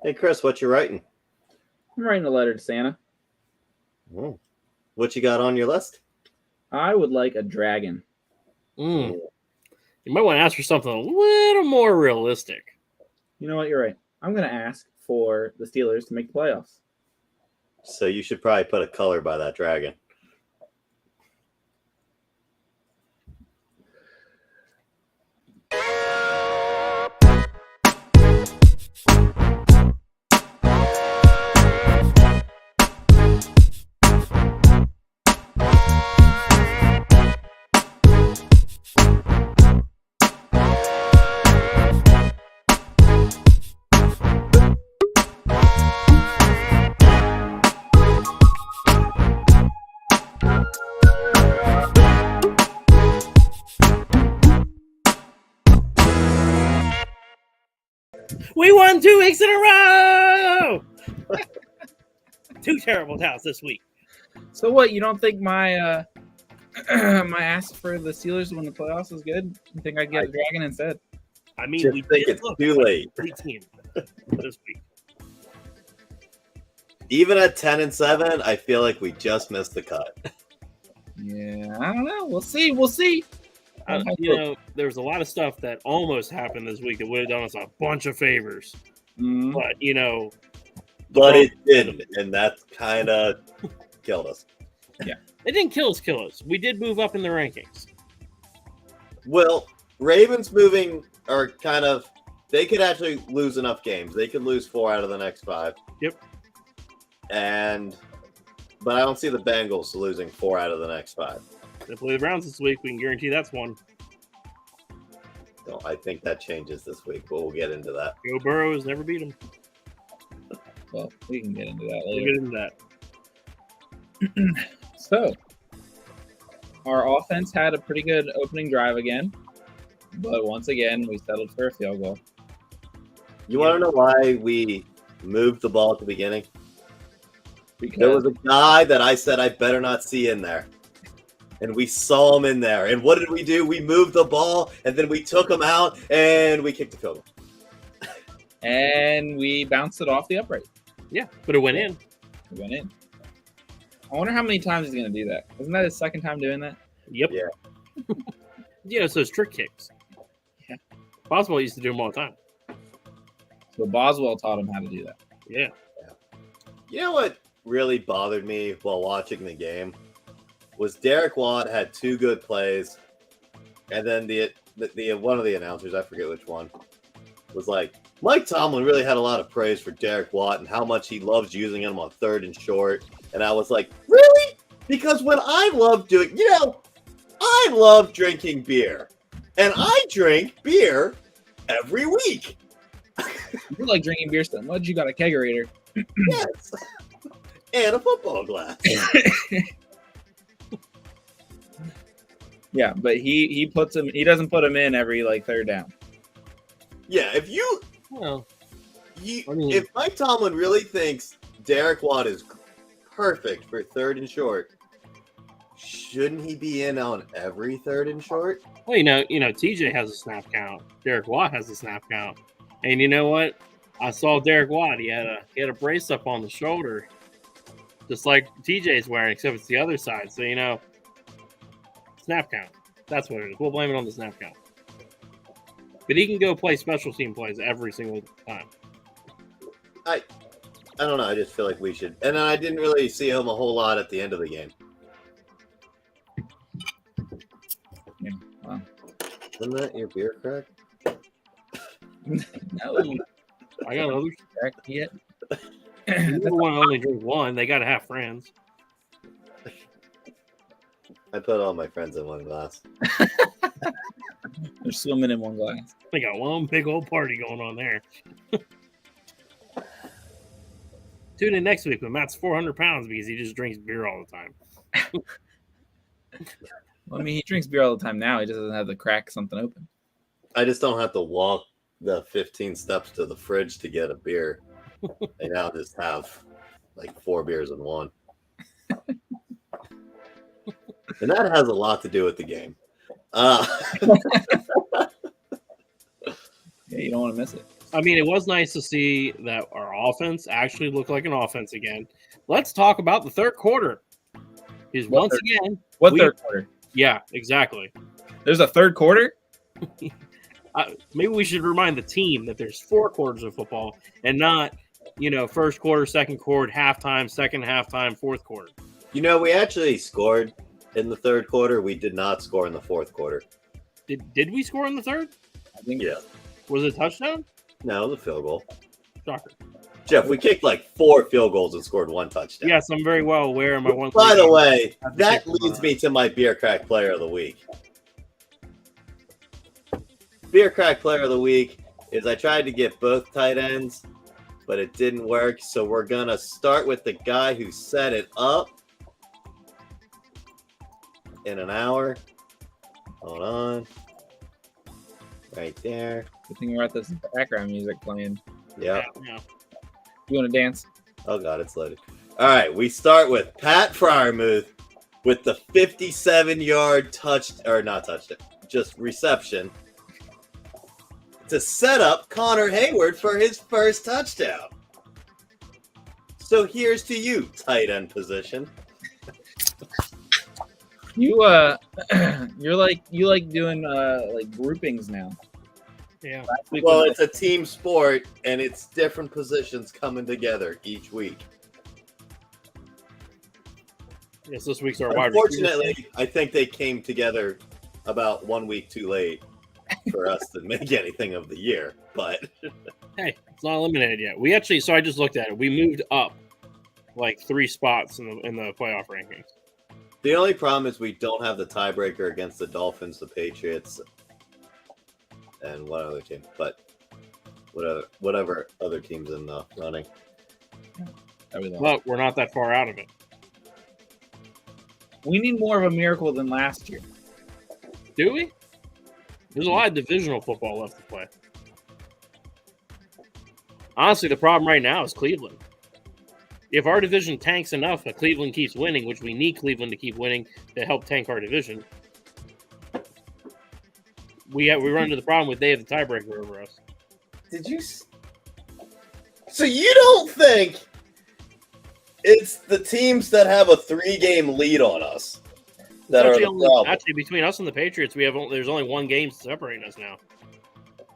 Hey, Chris, what you writing? I'm writing a letter to Santa. What you got on your list? I would like a dragon. You might want to ask for something a little more realistic. You know what? You're right. I'm going to ask for the Steelers to make the playoffs. So you should probably put a color by that dragon. We won 2 weeks in a row! 2 terrible towels this week. So what? You don't think my my ask for the Steelers to win the playoffs is good? You think I'd get a dragon instead? I mean, Just we think did it's look too like late. a great team this week. Even at 10-7, I feel like we just missed the cut. Yeah, I don't know. We'll see. We'll see. There's a lot of stuff that almost happened this week that would have done us a bunch of favors. Mm-hmm. But, But it didn't, and that kind of killed us. Yeah. It didn't kill us. We did move up in the rankings. Well, Ravens moving are kind of – they could actually lose enough games. They could lose 4 out of the next 5. Yep. But I don't see the Bengals losing 4 out of the next 5. They play the Browns this week. We can guarantee that's one. So I think that changes this week, but we'll get into that. Joe Burrow has never beat him. Well, we can get into that We'll later. get into that. So, our offense had a pretty good opening drive again, but once again, we settled for a field goal. You want to know why we moved the ball at the beginning? Because There was a guy that I said I better not see in there. And we saw him in there. And what did we do? We moved the ball, and then we took him out, and we kicked the field goal. and we bounced it off the upright. Yeah, but it went in. It went in. I wonder how many times he's going to do that. Isn't that his second time doing that? Yep. Yeah. So it's trick kicks. Yeah. Boswell used to do them all the time. So Boswell taught him how to do that. Yeah. You know what really bothered me while watching the game? Was Derek Watt had 2 good plays, and then the one of the announcers, I forget which one, was like, Mike Tomlin really had a lot of praise for Derek Watt and how much he loves using him on 3rd and short. And I was like, really? Because when I love doing, I love drinking beer, and I drink beer every week. You like drinking beer so much, you got a kegerator. Yes. And a football glass. Yeah, but he puts him. He doesn't put him in every 3rd down. Yeah, if if Mike Tomlin really thinks Derek Watt is perfect for 3rd and short, shouldn't he be in on every 3rd and short? Well, TJ has a snap count. Derek Watt has a snap count. And you know what? I saw Derek Watt. He had a brace up on the shoulder, just like TJ's wearing, except it's the other side. So snap count. That's what it is. We'll blame it on the snap count. But he can go play special team plays every single time. I don't know. I just feel like we should. And I didn't really see him a whole lot at the end of the game. Yeah. Wow. Isn't that your beer crack? No, I got others. correct yet. You never want to only drink one. They got to have friends. I put all my friends in one glass. They're swimming in one glass. They got one big old party going on there. Tune in next week when Matt's 400 pounds because he just drinks beer all the time. Well, I mean, he drinks beer all the time now. He just doesn't have to crack something open. I just don't have to walk the 15 steps to the fridge to get a beer. I now just have 4 beers in one. And that has a lot to do with the game. Yeah, you don't want to miss it. I mean, it was nice to see that our offense actually looked like an offense again. Let's talk about the third quarter. Because once again, third quarter? Yeah, exactly. There's a third quarter? Maybe we should remind the team that there's 4 quarters of football and not, first quarter, second quarter, halftime, second halftime, fourth quarter. We actually scored in the third quarter. We did not score in the fourth quarter. Did we score in the third? I think yeah. Was it a touchdown? No, it was a field goal. Shocker. Jeff, we kicked like 4 field goals and scored 1 touchdown. Yes, I'm very well aware of my one. By the way, that leads me to my Beer Crack Player of the Week. Beer Crack Player of the Week is I tried to get both tight ends, but it didn't work. So we're going to start with the guy who set it up in an hour. Hold on. Right there. Good thing we're at this background music playing. Yep. Yeah. You want to dance? Oh, God, it's loaded. All right, we start with Pat Fryermuth with the 57-yard just reception to set up Connor Hayward for his first touchdown. So here's to you, tight end position. You you like doing like groupings now. Yeah. Well, it's a team sport, and it's different positions coming together each week. Yes, this week's our wide receiver. Unfortunately, I think they came together about 1 week too late for us to make anything of the year. But hey, it's not eliminated yet. So I just looked at it. We moved up like 3 spots in the playoff rankings. The only problem is we don't have the tiebreaker against the Dolphins, the Patriots, and one other team. But whatever other teams in the running. But we're not that far out of it. We need more of a miracle than last year. Do we? There's a lot of divisional football left to play. Honestly, the problem right now is Cleveland. If our division tanks enough that Cleveland keeps winning, which we need Cleveland to keep winning to help tank our division, we run into the problem with they have the tiebreaker over us. So you don't think it's the teams that have a 3-game lead on us that are the problem? Actually, between us and the Patriots, there's only 1 game separating us now.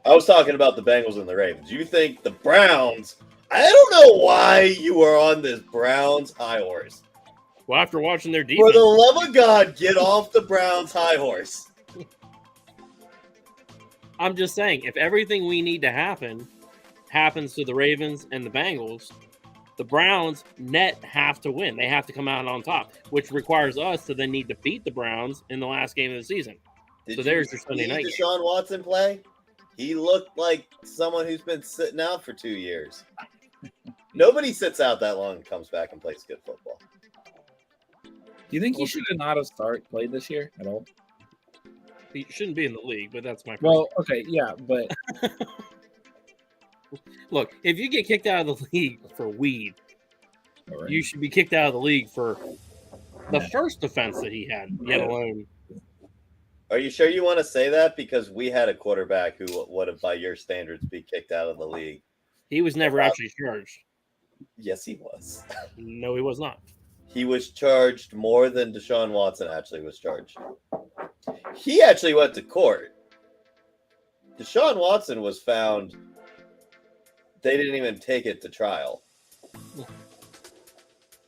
I was talking about the Bengals and the Ravens. You think the Browns? I don't know why you are on this Browns high horse. Well, after watching their defense, for the love of God, get off the Browns high horse. I'm just saying, if everything we need to happen happens to the Ravens and the Bengals, the Browns net have to win. They have to come out on top, which requires us to then need to beat the Browns in the last game of the season. So there's your Sunday night game. Deshaun Watson play? He looked like someone who's been sitting out for 2 years. Nobody sits out that long and comes back and plays good football. Do you think he should have not have played this year at all? He shouldn't be in the league, but that's my point. Well, okay, yeah, but look, if you get kicked out of the league for weed, you should be kicked out of the league for the first offense that he had, let alone. Are you sure you want to say that? Because we had a quarterback who would have, by your standards, be kicked out of the league. He was never actually charged. Yes, he was. No, he was not. He was charged more than Deshaun Watson actually was charged. He actually went to court. Deshaun Watson was found. They didn't even take it to trial.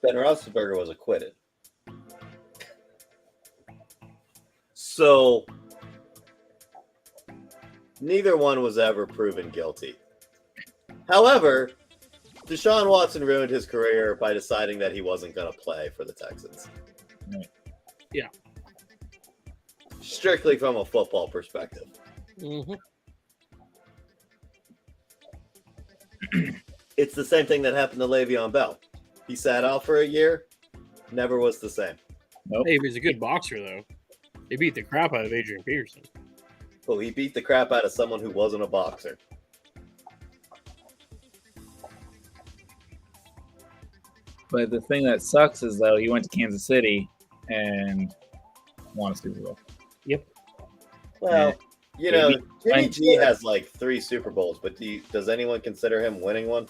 Ben Roethlisberger was acquitted. So, neither one was ever proven guilty. However, Deshaun Watson ruined his career by deciding that he wasn't going to play for the Texans. Yeah. Strictly from a football perspective. Mm-hmm. It's the same thing that happened to Le'Veon Bell. He sat out for a year, never was the same. Nope. Hey, he was a good boxer, though. He beat the crap out of Adrian Peterson. Well, he beat the crap out of someone who wasn't a boxer. But the thing that sucks is, though, he went to Kansas City and won a Super Bowl. Yep. Well, Jimmy G has like 3 Super Bowls, but does anyone consider him winning one?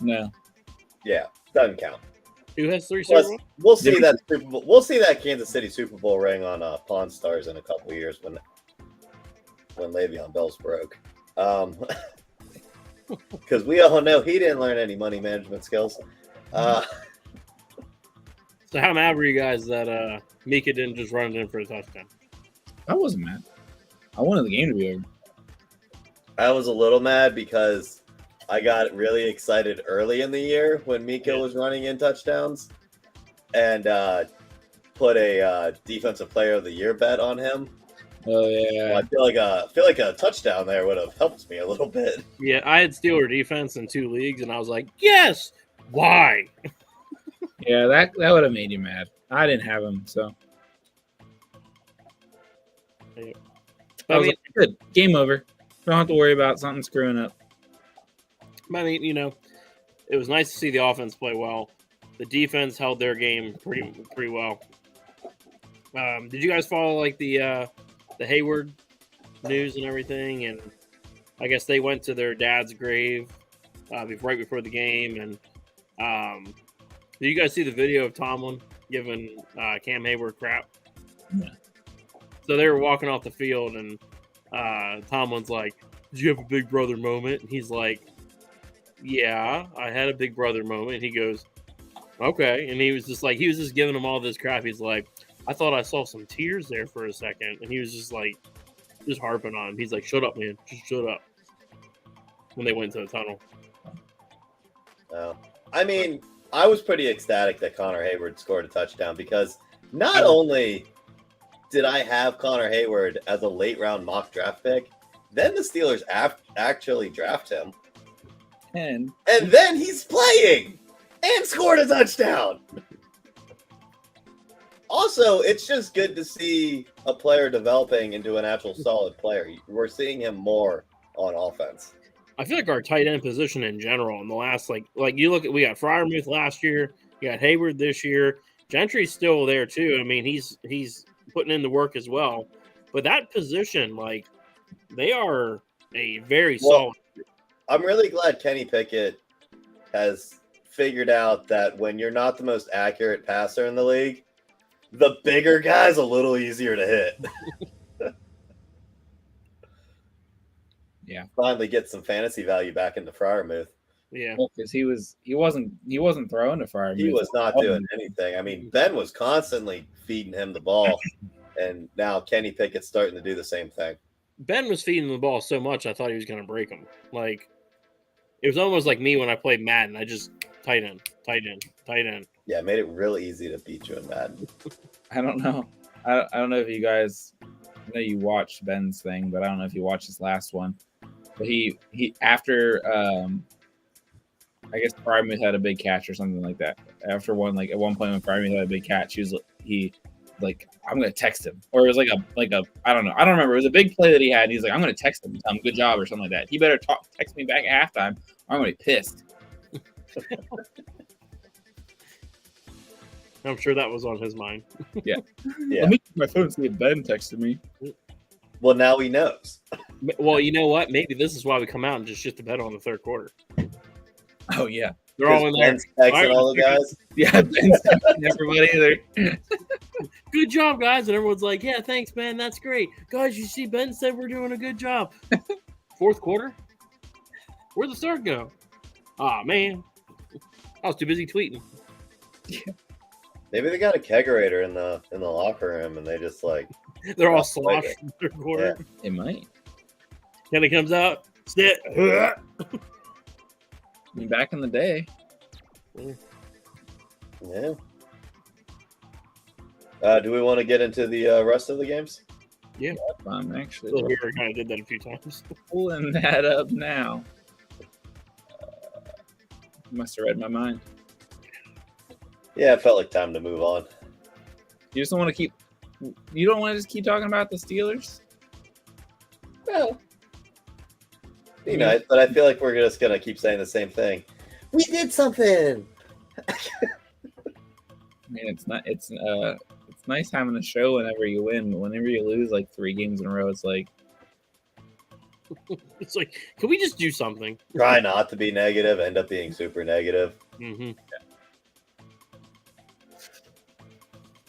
No. Yeah, doesn't count. Who has 3 Super Plus, Bowls? we'll see that Super Bowl. We'll see that Kansas City Super Bowl ring on Pawn Stars in a couple of years when Le'Veon Bell's broke. Because we all know he didn't learn any money management skills. So how mad were you guys that Mika didn't just run it in for a touchdown? I wasn't mad. I wanted the game to be over. I was a little mad because I got really excited early in the year when Mika was running in touchdowns and put a defensive player of the year bet on him. Oh yeah. Well, I feel like a touchdown there would have helped me a little bit. Yeah, I had Steeler defense in 2 leagues, and I was like, yes! Why? Yeah, that would have made you mad. I didn't have him, so. Yeah. I was like, good. Game over. Don't have to worry about something screwing up. I mean, you know, it was nice to see the offense play well. The defense held their game pretty well. Did you guys follow like the Hayward news and everything? And I guess they went to their dad's grave right before the game. And did you guys see the video of Tomlin giving Cam Hayward crap? Yeah. So they were walking off the field, and Tomlin's like, "Did you have a big brother moment?" And he's like, "Yeah, I had a big brother moment." And he goes, "Okay." And he was just giving him all this crap. He's like, "I thought I saw some tears there for a second." And he was just like, just harping on him. He's like, "Shut up, man. Just shut up." When they went to the tunnel. I mean, I was pretty ecstatic that Connor Hayward scored a touchdown because not only did I have Connor Hayward as a late round mock draft pick, then the Steelers actually draft him. And then he's playing and scored a touchdown. Also, it's just good to see a player developing into an actual solid player. We're seeing him more on offense. I feel like our tight end position in general in the last like you look at, we got Freiermuth last year, you got Hayward this year, Gentry's still there too. I mean, he's putting in the work as well. But that position, like, they are a very solid. I'm really glad Kenny Pickett has figured out that when you're not the most accurate passer in the league, the bigger guy's a little easier to hit. Yeah. Finally get some fantasy value back into Freiermuth. Yeah. Because he wasn't throwing to Freiermuth. He was not doing anything. I mean, Ben was constantly feeding him the ball, and now Kenny Pickett's starting to do the same thing. Ben was feeding the ball so much I thought he was going to break him. Like, it was almost like me when I played Madden. I just tight end. Yeah, it made it really easy to beat you in Madden. I don't know. I don't know if you guys, I know you watched Ben's thing, but I don't know if you watched his last one. But he after I guess Freiermuth had a big catch or something like that. After one, like at one point when Freiermuth had a big catch, he I'm gonna text him, or it was like a I don't know, I don't remember. It was a big play that he had. And he's like, I'm gonna text him, tell him good job or something like that. He better text me back at halftime, or I'm gonna be pissed. I'm sure that was on his mind. Yeah. Let me check my phone and see if Ben texted me. Well, now he knows. Well, you know what? Maybe this is why we come out and just shit the bed on the third quarter. Oh yeah, they're all in there. Texting all the guys. Yeah, Ben's texting everybody there. Good job, guys, and everyone's like, "Yeah, thanks, Ben. That's great, guys. You see, Ben said we're doing a good job." Fourth quarter, where'd the start go? Ah, man, I was too busy tweeting. Yeah. Maybe they got a kegerator in the locker room, and they just like they're all sloshed in the third quarter. Yeah. It might. Then it comes out. Sit. I mean, back in the day. Yeah. Do we want to get into the rest of the games? Yeah. I'm actually Still here. Kind of did that a few times. pulling that up now. Must have read my mind. Yeah, it felt like time to move on. You just don't want to keep. You don't want to just keep talking about the Steelers. Well, be nice, but I feel like we're just gonna keep saying the same thing. We did something. I mean, it's not. It's nice having a show whenever you win. But whenever you lose like 3 games in a row, it's like It's like, can we just do something? Try not to be negative, end up being super negative. Mm-hmm.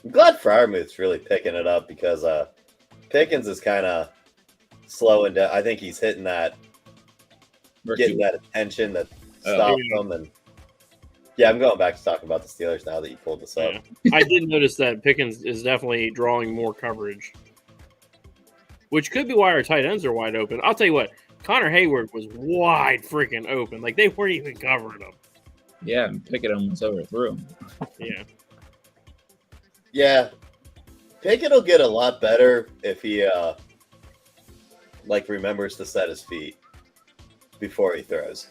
I'm glad Fryermuth's really picking it up because Pickens is kind of slowing down. I think he's hitting that, getting that attention that stopped him. And yeah, I'm going back to talking about the Steelers now that you pulled this up. Yeah. I did notice that Pickens is definitely drawing more coverage, which could be why our tight ends are wide open. I'll tell you what, Connor Hayward was wide freaking open. Like, they weren't even covering him. Yeah, and Pickett almost overthrew him. Yeah. Yeah, Pickett will get a lot better if he remembers to set his feet before he throws.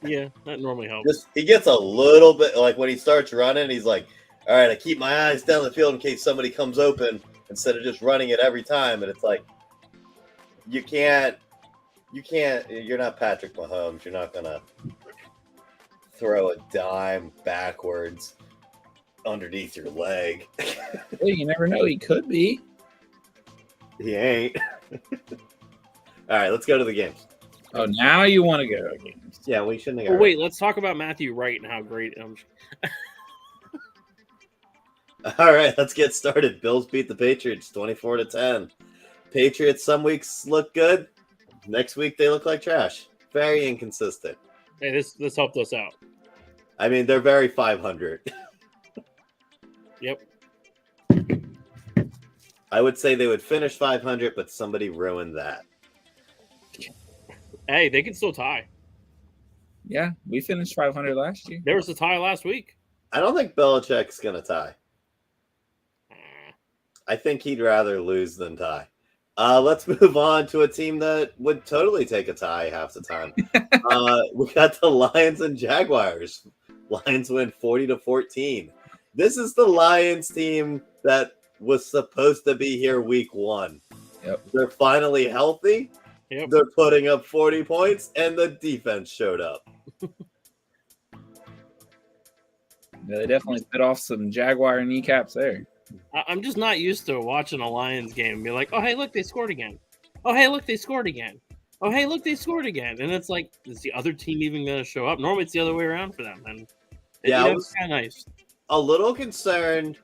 Yeah, that normally helps. He gets a little bit like when he starts running, he's like, "All right, I keep my eyes down the field in case somebody comes open," instead of just running it every time. And it's like, you can't. You're not Patrick Mahomes. You're not gonna throw a dime backwards underneath your leg. Well, you never know. He could be. He ain't. All right, let's go to the games. Oh, now you want to go to games. Yeah, we shouldn't have. Well, wait, let's talk about Matthew Wright and how great. All right, let's get started. Bills beat the Patriots 24-10. Patriots some weeks look good. Next week they look like trash. Very inconsistent. Hey, this helped us out. I mean, they're very 500. Yep. I would say they would finish 500, but somebody ruined that. Hey, they can still tie. Yeah, we finished 500 last year. There was a tie last week. I don't think Belichick's going to tie. I think he'd rather lose than tie. Let's move on to a team that would totally take a tie half the time. We got the Lions and Jaguars. Lions win 40-14. This is the Lions team that was supposed to be here week 1. Yep. They're finally healthy. Yep. They're putting up 40 points, and the defense showed up. Yeah, they definitely bit off some Jaguar kneecaps there. I'm just not used to watching a Lions game and be like, oh, hey, look, they scored again. Oh, hey, look, they scored again. Oh, hey, look, they scored again. And it's like, is the other team even going to show up? Normally, it's the other way around for them. And yeah, it was kind of nice. A little concerned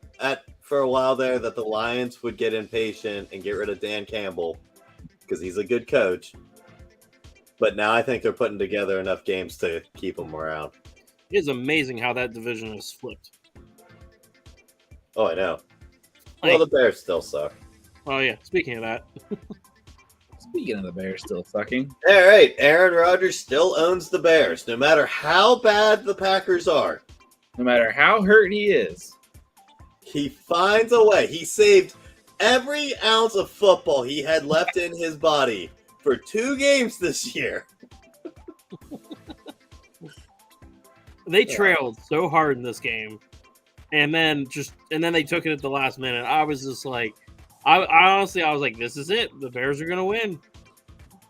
for a while there that the Lions would get impatient and get rid of Dan Campbell because he's a good coach. But now I think they're putting together enough games to keep him around. It is amazing how that division has flipped. Oh, I know. Like, Well, the Bears still suck. Oh, yeah. Speaking of that. Speaking of the Bears still sucking. All right. Aaron Rodgers still owns the Bears, no matter how bad the Packers are. No matter how hurt he is. He finds a way. He saved every ounce of football he had left in his body for 2 games this year. They trailed so hard in this game. And then they took it at the last minute. I was just like, I honestly was like, this is it. The Bears are going to win.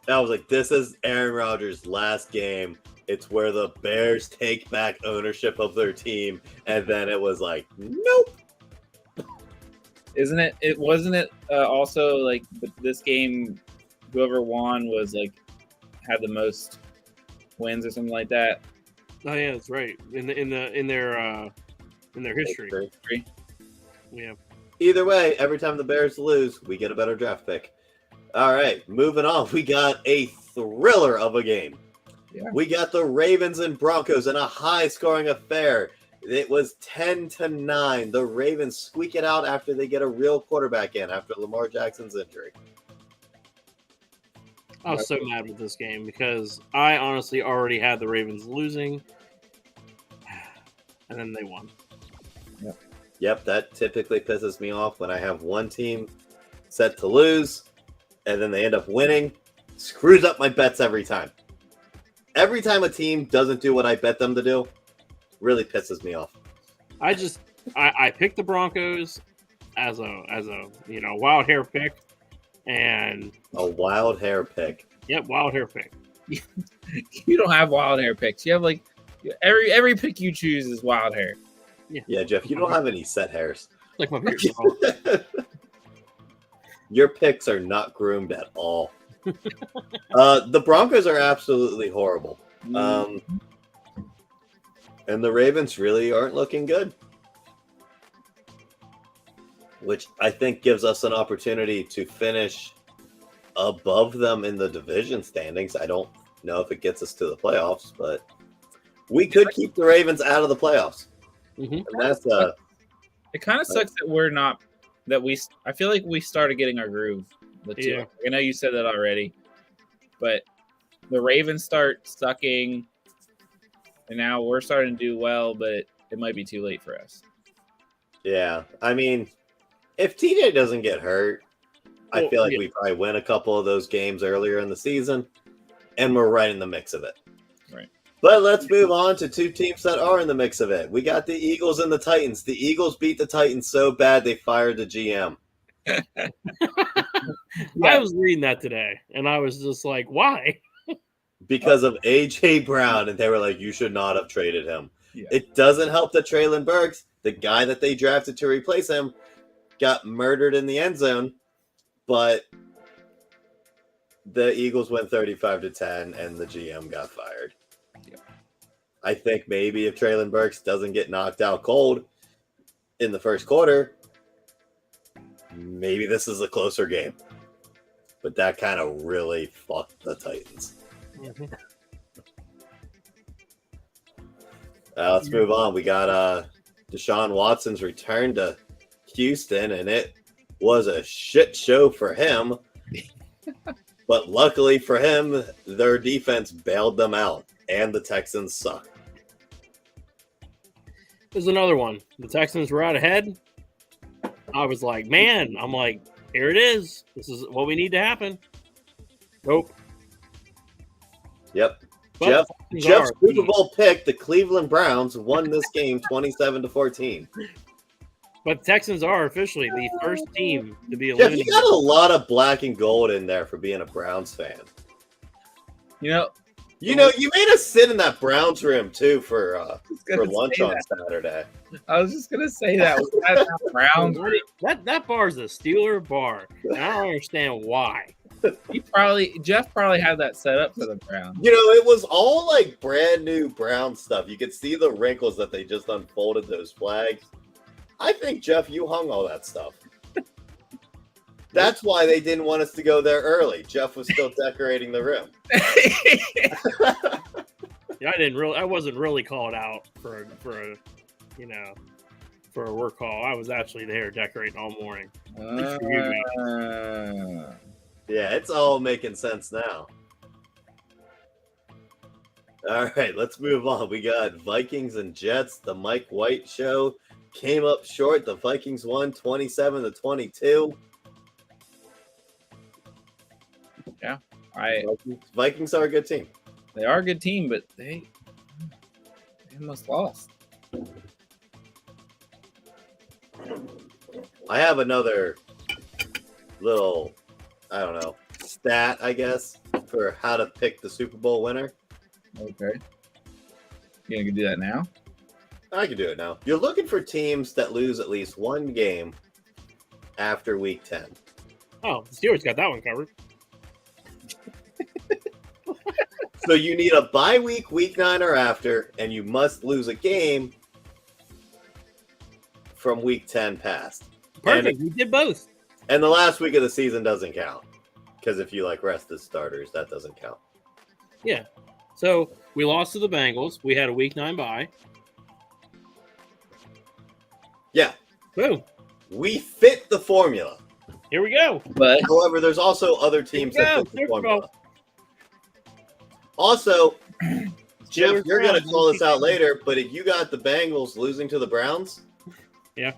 I was like, this is Aaron Rodgers' last game. It's where the Bears take back ownership of their team. And then it was like, nope. Isn't it? It wasn't it also like this game, whoever won was like had the most wins or something like that. Oh yeah, that's right. In their history. Yeah. Either way, every time the Bears lose, we get a better draft pick. All right, moving on. We got a thriller of a game. Yeah. We got the Ravens and Broncos in a high-scoring affair. It was 10-9. The Ravens squeak it out after they get a real quarterback in after Lamar Jackson's injury. I was so mad with this game because I honestly already had the Ravens losing, and then they won. Yep, that typically pisses me off when I have one team set to lose, and then they end up winning. Screws up my bets every time. Every time a team doesn't do what I bet them to do, really pisses me off. I picked the Broncos as a wild hair pick, and a wild hair pick. Yep, wild hair pick. You don't have wild hair picks. You have like every pick you choose is wild hair. Yeah, Jeff, you don't have any set hairs. Like my beard. Your picks are not groomed at all. The Broncos are absolutely horrible. And the Ravens really aren't looking good, which I think gives us an opportunity to finish above them in the division standings. I don't know if it gets us to the playoffs, but we could keep the Ravens out of the playoffs. And that's It kind of sucks that we're not that we. I feel like we started getting our groove. The two. Yeah. I know you said that already, but the Ravens start sucking, and now we're starting to do well, but it might be too late for us. yeah. I mean, if TJ doesn't get hurt, I feel like we probably win a couple of those games earlier in the season, and we're right in the mix of it. Right. But let's move on to two teams that are in the mix of it. We got the Eagles and the Titans. The Eagles beat the Titans so bad they fired the GM. I was reading that today, and I was just like, why? Because of A.J. Brown, and they were like, you should not have traded him. Yeah. It doesn't help that Traylon Burks, the guy that they drafted to replace him, got murdered in the end zone, but the Eagles went 35-10, and the GM got fired. Yeah. I think maybe if Traylon Burks doesn't get knocked out cold in the first quarter, maybe this is a closer game. But that kind of really fucked the Titans. Let's move on. We got Deshaun Watson's return to Houston, and it was a shit show for him. But luckily for him, their defense bailed them out, and the Texans suck. There's another one. The Texans were out ahead. I was like, man, I'm like, here it is. This is what we need to happen. Nope. Yep. But Jeff's Super Bowl pick, the Cleveland Browns, won this game 27-14. But Texans are officially the first team to be Jeff, eliminated. you got a lot of black and gold in there for being a Browns fan. You know, You made us sit in that Browns room too for lunch on Saturday. I was just gonna say that. We had that Browns. That bar is a Steeler bar, and I don't understand why. Jeff probably had that set up for the Browns. It was all like brand new Brown stuff. You could see the wrinkles that they just unfolded those flags. I think, Jeff, you hung all that stuff. That's why they didn't want us to go there early. Jeff was still decorating the room. Yeah, I wasn't really called out for a work call. I was actually there decorating all morning. Yeah, it's all making sense now. All right, let's move on. We got Vikings and Jets. The Mike White show came up short. The Vikings won 27-22. Yeah, Vikings are a good team. They are a good team, but they almost lost. I have another little, I don't know, stat, I guess, for how to pick the Super Bowl winner. Okay. You gonna do that now? I can do it now. You're looking for teams that lose at least one game after Week 10. Oh, the Steelers got that one covered. So you need a bye week, Week 9 or after, and you must lose a game from Week 10 past. Perfect. We did both. And the last week of the season doesn't count. Because if you rested starters, that doesn't count. Yeah. So we lost to the Bengals. We had a Week 9 bye. Yeah. Boom. We fit the formula. Here we go. But However, there's also other teams that fit the formula. Also, Jeff, you're going to call this out later, but if you got the Bengals losing to the Browns, yeah,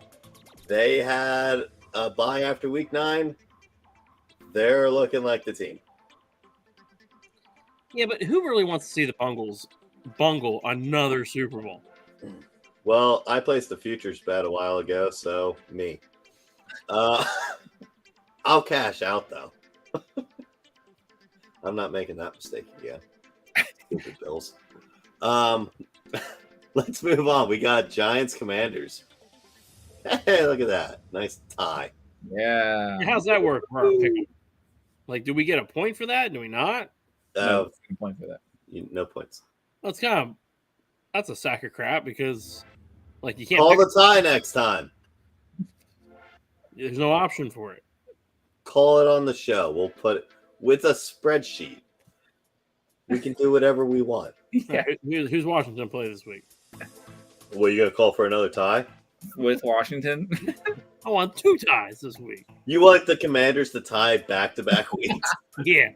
they had a bye after Week 9. They're looking like the team. Yeah, but who really wants to see the Bengals bungle another Super Bowl? Well, I placed a futures bet a while ago, so me. I'll cash out, though. I'm not making that mistake again. Stupid Bills. Let's move on. We got Giants Commanders. Hey, look at that. Nice tie. yeah, How's that work? Like, do we get a point for that? Do we not? No point for that. No points. That's a sack of crap because, like, you can't Call pick the tie next time. There's no option for it. Call it on the show. We'll put it with a spreadsheet. We can do whatever we want. Yeah. Who's Washington play this week? Well, you gonna call for another tie? With Washington. I want 2 ties this week. You want the Commanders to tie back-to-back weeks? Yeah.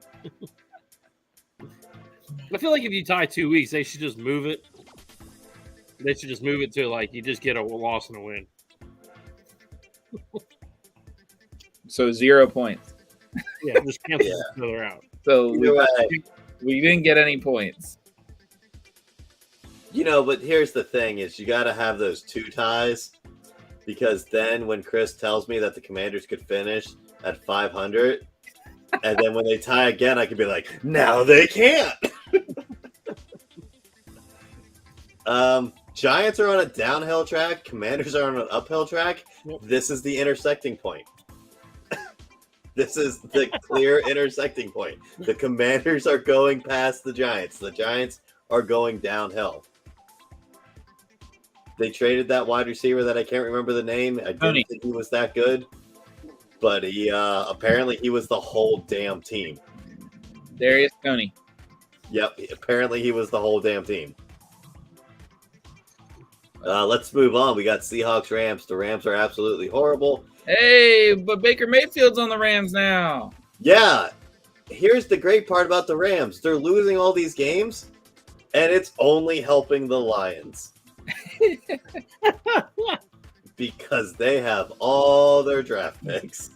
I feel like if you tie 2 weeks, they should just move it. They should just move it to, like, you just get a loss and a win. So 0 points. Yeah, just cancel Yeah. each other out. So Either way. we didn't get any points. But here's the thing: is you got to have those 2 ties, because then when Chris tells me that the Commanders could finish at 500, and then when they tie again, I could be like, now they can't. Giants are on a downhill track. Commanders are on an uphill track. Yep. This is the intersecting point. This is the clear intersecting point. The Commanders are going past the Giants. The Giants are going downhill. They traded that wide receiver that I can't remember the name. I didn't think he was that good, but he apparently he was the whole damn team. Darius Coney. Yep, apparently he was the whole damn team. Let's move on. We got Seahawks Rams. The Rams are absolutely horrible. Hey, but Baker Mayfield's on the Rams now. Yeah, here's the great part about the Rams. They're losing all these games, and it's only helping the Lions. Because they have all their draft picks.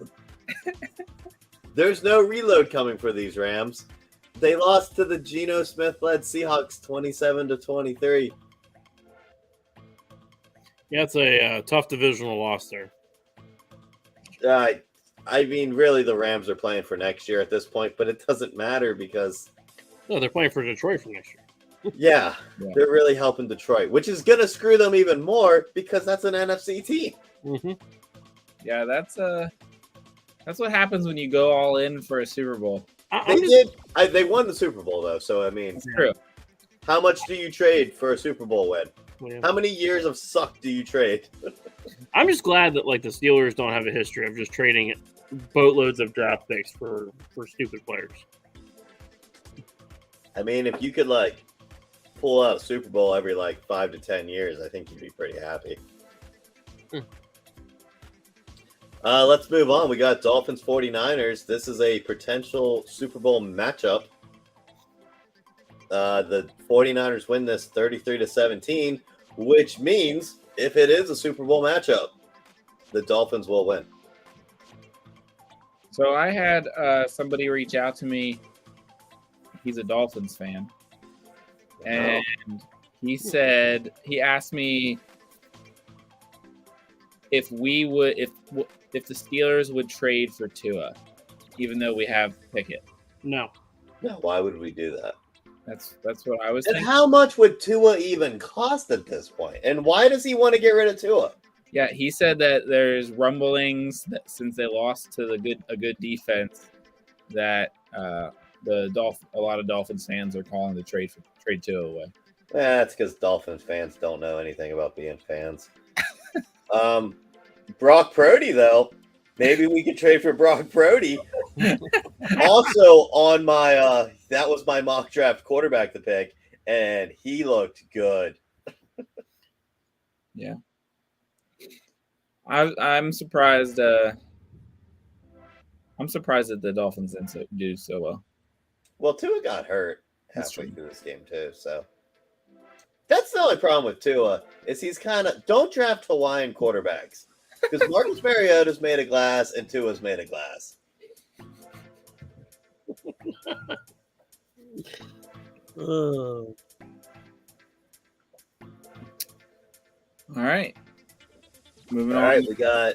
There's no reload coming for these Rams. They lost to the Geno Smith-led Seahawks 27-23. Yeah, it's a tough divisional loss there. I mean, really, the Rams are playing for next year at this point, but it doesn't matter because... No, they're playing for Detroit for next year. Yeah, they're really helping Detroit, which is going to screw them even more because that's an NFC team. Mm-hmm. Yeah, that's what happens when you go all in for a Super Bowl. They won the Super Bowl, though, so, I mean... It's true. How much do you trade for a Super Bowl win? Yeah. How many years of suck do you trade? I'm just glad that, like, the Steelers don't have a history of just trading boatloads of draft picks for stupid players. I mean, if you could, like, pull out a Super Bowl every, 5 to 10 years, I think you'd be pretty happy. Let's move on. We got Dolphins 49ers. This is a potential Super Bowl matchup. The 49ers win this 33-17, which means if it is a Super Bowl matchup, the Dolphins will win. So I had somebody reach out to me. He's a Dolphins fan. And he asked me if the Steelers would trade for Tua, even though we have Pickett. No. Why would we do that? That's what I was And thinking. how much would Tua even cost at this point? And why does he want to get rid of Tua? Yeah, he said that there's rumblings that since they lost to a good defense, that a lot of Dolphins fans are calling to trade Tua away. That's because Dolphins fans don't know anything about being fans. Brock Purdy, though, maybe we could trade for Brock Purdy. Also, on my that was my mock draft quarterback to pick, and he looked good. Yeah, I'm surprised. I'm surprised that the Dolphins didn't do so well. Well, Tua got hurt That's halfway true. through this game too, so that's the only problem with Tua is he's kind of don't draft Hawaiian quarterbacks because Marcus Mariota's made of glass and Tua's made of glass. All right, moving All on. right, we got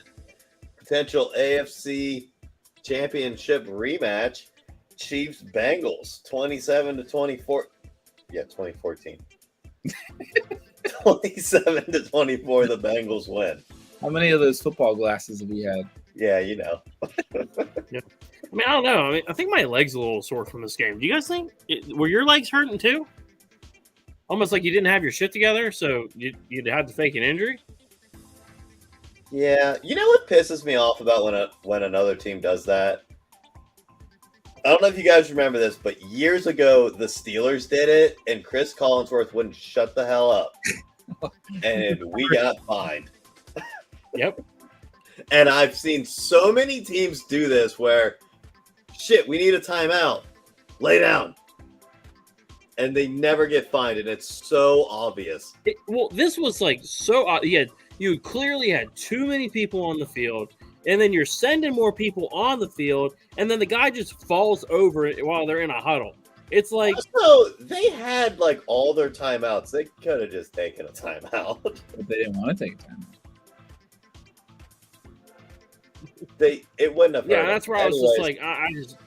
potential AFC Championship rematch. Chiefs Bengals 27-24. Yeah, 2014. 27-24. The Bengals win. How many of those football glasses have you had? Yeah, you know. I mean, I don't know. I mean, I think my leg's a little sore from this game. Do you guys think were your legs hurting too? Almost like you didn't have your shit together, so you'd had to fake an injury. Yeah, you know what pisses me off about when another team does that? I don't know if you guys remember this, but years ago the Steelers did it, and Chris Collinsworth wouldn't shut the hell up, and we got fined. Yep. And I've seen so many teams do this where, shit, we need a timeout. Lay down. And they never get fined, and it's so obvious. Well, this was like so. You clearly had too many people on the field, and then you're sending more people on the field, and then the guy just falls over while they're in a huddle. It's like so they had like all their timeouts. They could have just taken a timeout, but they didn't want to take a timeout. It wouldn't have. Yeah, that's where I was just like, I just.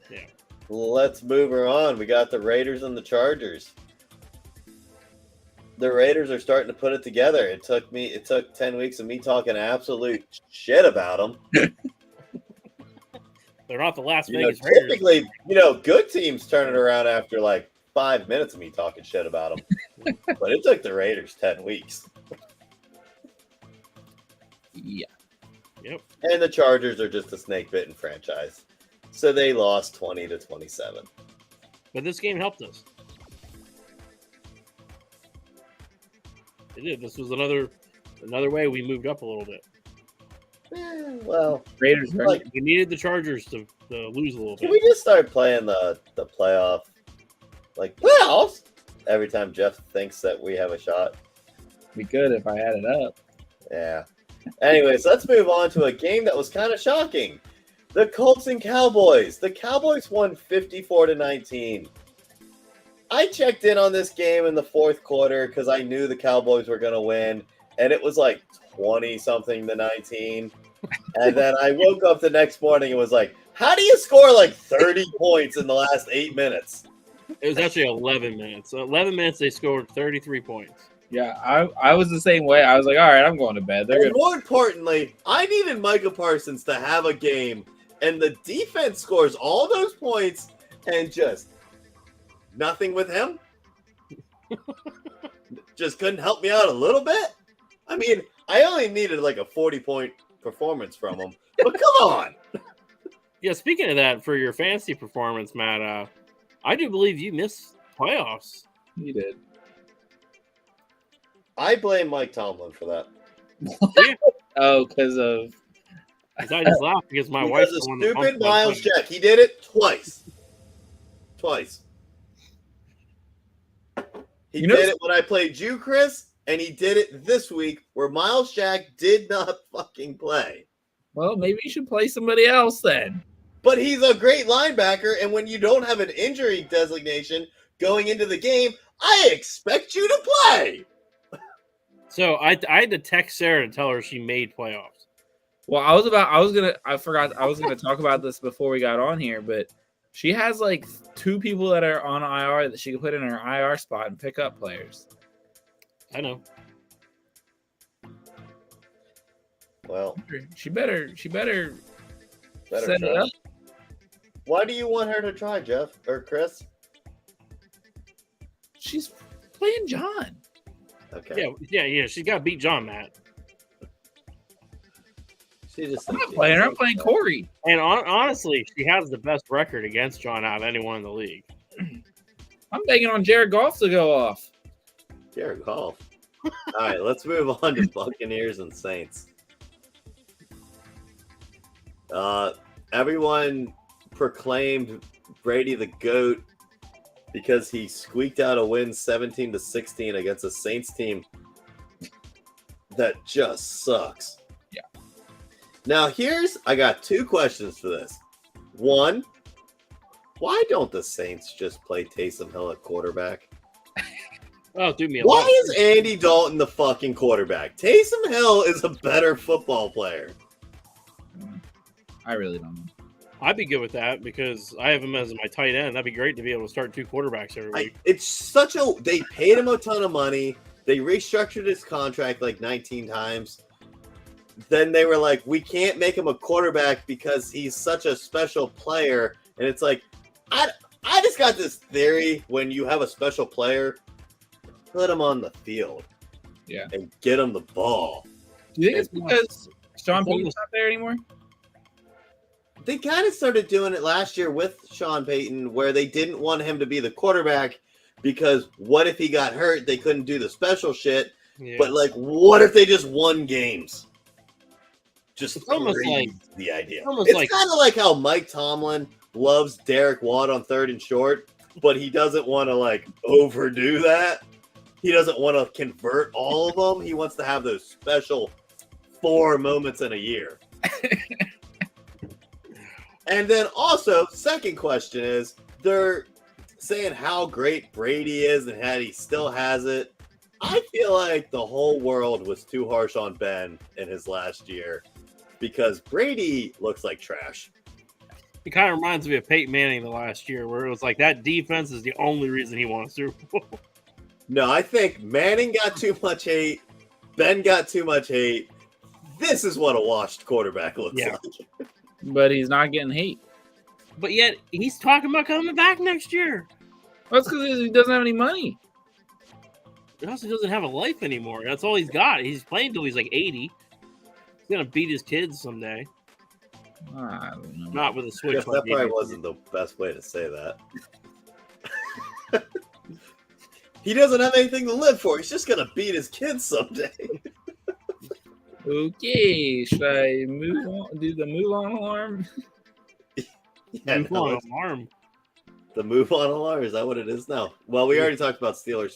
Yeah. Let's move her on. We got the Raiders and the Chargers. The Raiders are starting to put it together. It took 10 weeks of me talking absolute shit about them. They're not the Las Vegas Raiders. Typically, good teams turn it around after like 5 minutes of me talking shit about them. But it took the Raiders 10 weeks. Yeah. Yep. And the Chargers are just a snake-bitten franchise. So they lost 20-27. But this game helped us. It did. This was another way we moved up a little bit. Well, Raiders. Like, We needed the Chargers to lose a little can bit. we just start playing the playoffs every time Jeff thinks that we have a shot? We could if I had it up. Yeah. Anyways, let's move on to a game that was kind of shocking. The Colts and Cowboys. The Cowboys won 54-19. I checked in on this game in the fourth quarter because I knew the Cowboys were going to win, and it was like 20-something to 19. And then I woke up the next morning and was like, how do you score like 30 points in the last 8 minutes? It was actually 11 minutes. So 11 minutes, they scored 33 points. Yeah, I was the same way. I was like, all right, I'm going to bed. And more importantly, I needed Micah Parsons to have a game, and the defense scores all those points and just nothing with him. Just couldn't help me out a little bit. I mean, I only needed like a 40-point performance from him, but come on. Yeah, speaking of that, for your fantasy performance, Matt, I do believe you missed playoffs. You did. I blame Mike Tomlin for that. Oh, because of... I just laughed because my wife's Because the of one that stupid bumped my Miles player. Jack. He did it twice. He did it when I played you, Chris, and he did it this week where Miles Jack did not fucking play. Well, maybe you should play somebody else then. But he's a great linebacker, and when you don't have an injury designation going into the game, I expect you to play. So I had to text Sarah to tell her she made playoffs. Well, I forgot I was gonna talk about this before we got on here, but she has like 2 people that are on IR that she can put in her IR spot and pick up players. I know. Well, She better set try. it up. Why do you want her to try, Jeff or Chris? She's playing John. Okay. Yeah. She's got to beat John, Matt. She just I'm thinks not she playing her. has I'm playing Corey. And honestly, she has the best record against John out of anyone in the league. I'm begging on Jared Goff to go off. Jared Goff. All right, let's move on to Buccaneers and Saints. Everyone proclaimed Brady the GOAT because he squeaked out a win 17-16 against a Saints team that just sucks. Yeah. Now I got 2 questions for this. One, why don't the Saints just play Taysom Hill at quarterback? Oh, do me a Why lot. is Andy Dalton the fucking quarterback? Taysom Hill is a better football player. I really don't know. I'd be good with that because I have him as my tight end. That'd be great to be able to start 2 quarterbacks every week. They paid him a ton of money. They restructured his contract like 19 times. then they were like, we can't make him a quarterback because he's such a special player. And it's like, I just got this theory: when you have a special player, put him on the field, and get him the ball. Do you think it's because Sean Payton's not there anymore? They kind of started doing it last year with Sean Payton, where they didn't want him to be the quarterback because what if he got hurt? They couldn't do the special shit. Yeah. But like, what if they just won games? Just it's almost like the idea. It's kind of like how Mike Tomlin loves Derek Watt on 3rd and short, but he doesn't want to like overdo that. He doesn't want to convert all of them. He wants to have those special 4 moments in a year. And then also, second question is, they're saying how great Brady is and how he still has it. I feel like the whole world was too harsh on Ben in his last year because Brady looks like trash. It kind of reminds me of Peyton Manning the last year, where it was like that defense is the only reason he won a Super Bowl. No, I think Manning got too much hate. Ben got too much hate. This is what a washed quarterback looks like. But he's not getting hate. But yet, he's talking about coming back next year. Well, that's because he doesn't have any money. He also doesn't have a life anymore. That's all he's got. He's playing until he's like 80. He's going to beat his kids someday. I don't know. Not with a switch. That probably wasn't the best way to say that. He doesn't have anything to live for. He's just going to beat his kids someday. Okay, should I move on? Do the move on alarm? Move on alarm. The move on alarm, is that what it is now? Well, we already talked about Steelers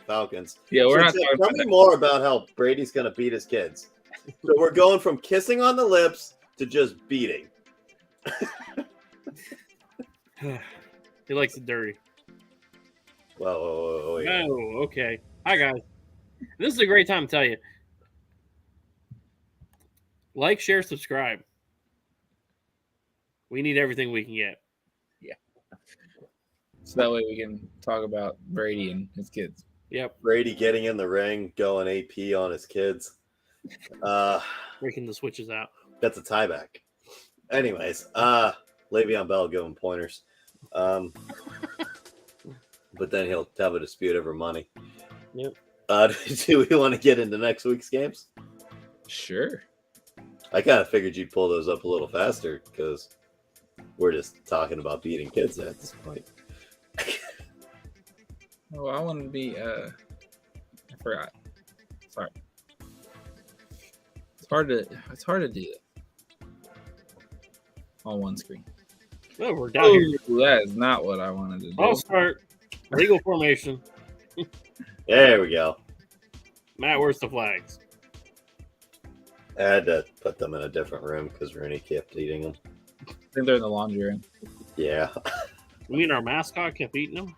Falcons. Yeah, we're not talking about that. Tell me more about how Brady's going to beat his kids. So we're going from kissing on the lips to just beating. He likes it dirty. Whoa. Oh, okay. Hi, guys. This is a great time to tell you. Like, share, subscribe. We need everything we can get. Yeah. So that way we can talk about Brady and his kids. Yep. Brady getting in the ring, going AP on his kids. Breaking the switches out. That's a tieback. Anyways, Le'Veon Bell giving pointers. But then he'll have a dispute over money. Yep. Do we want to get into next week's games? Sure. I kind of figured you'd pull those up a little faster because we're just talking about beating kids at this point. Oh, I want to be. I forgot. Sorry. It's hard to do it on one screen. Oh, we're down here. That is not what I wanted to do. I'll start. Legal formation. There we go. Matt, where's the flags? I had to put them in a different room because Rooney kept eating them. I think they're in the laundry room. Yeah. You mean our mascot kept eating them?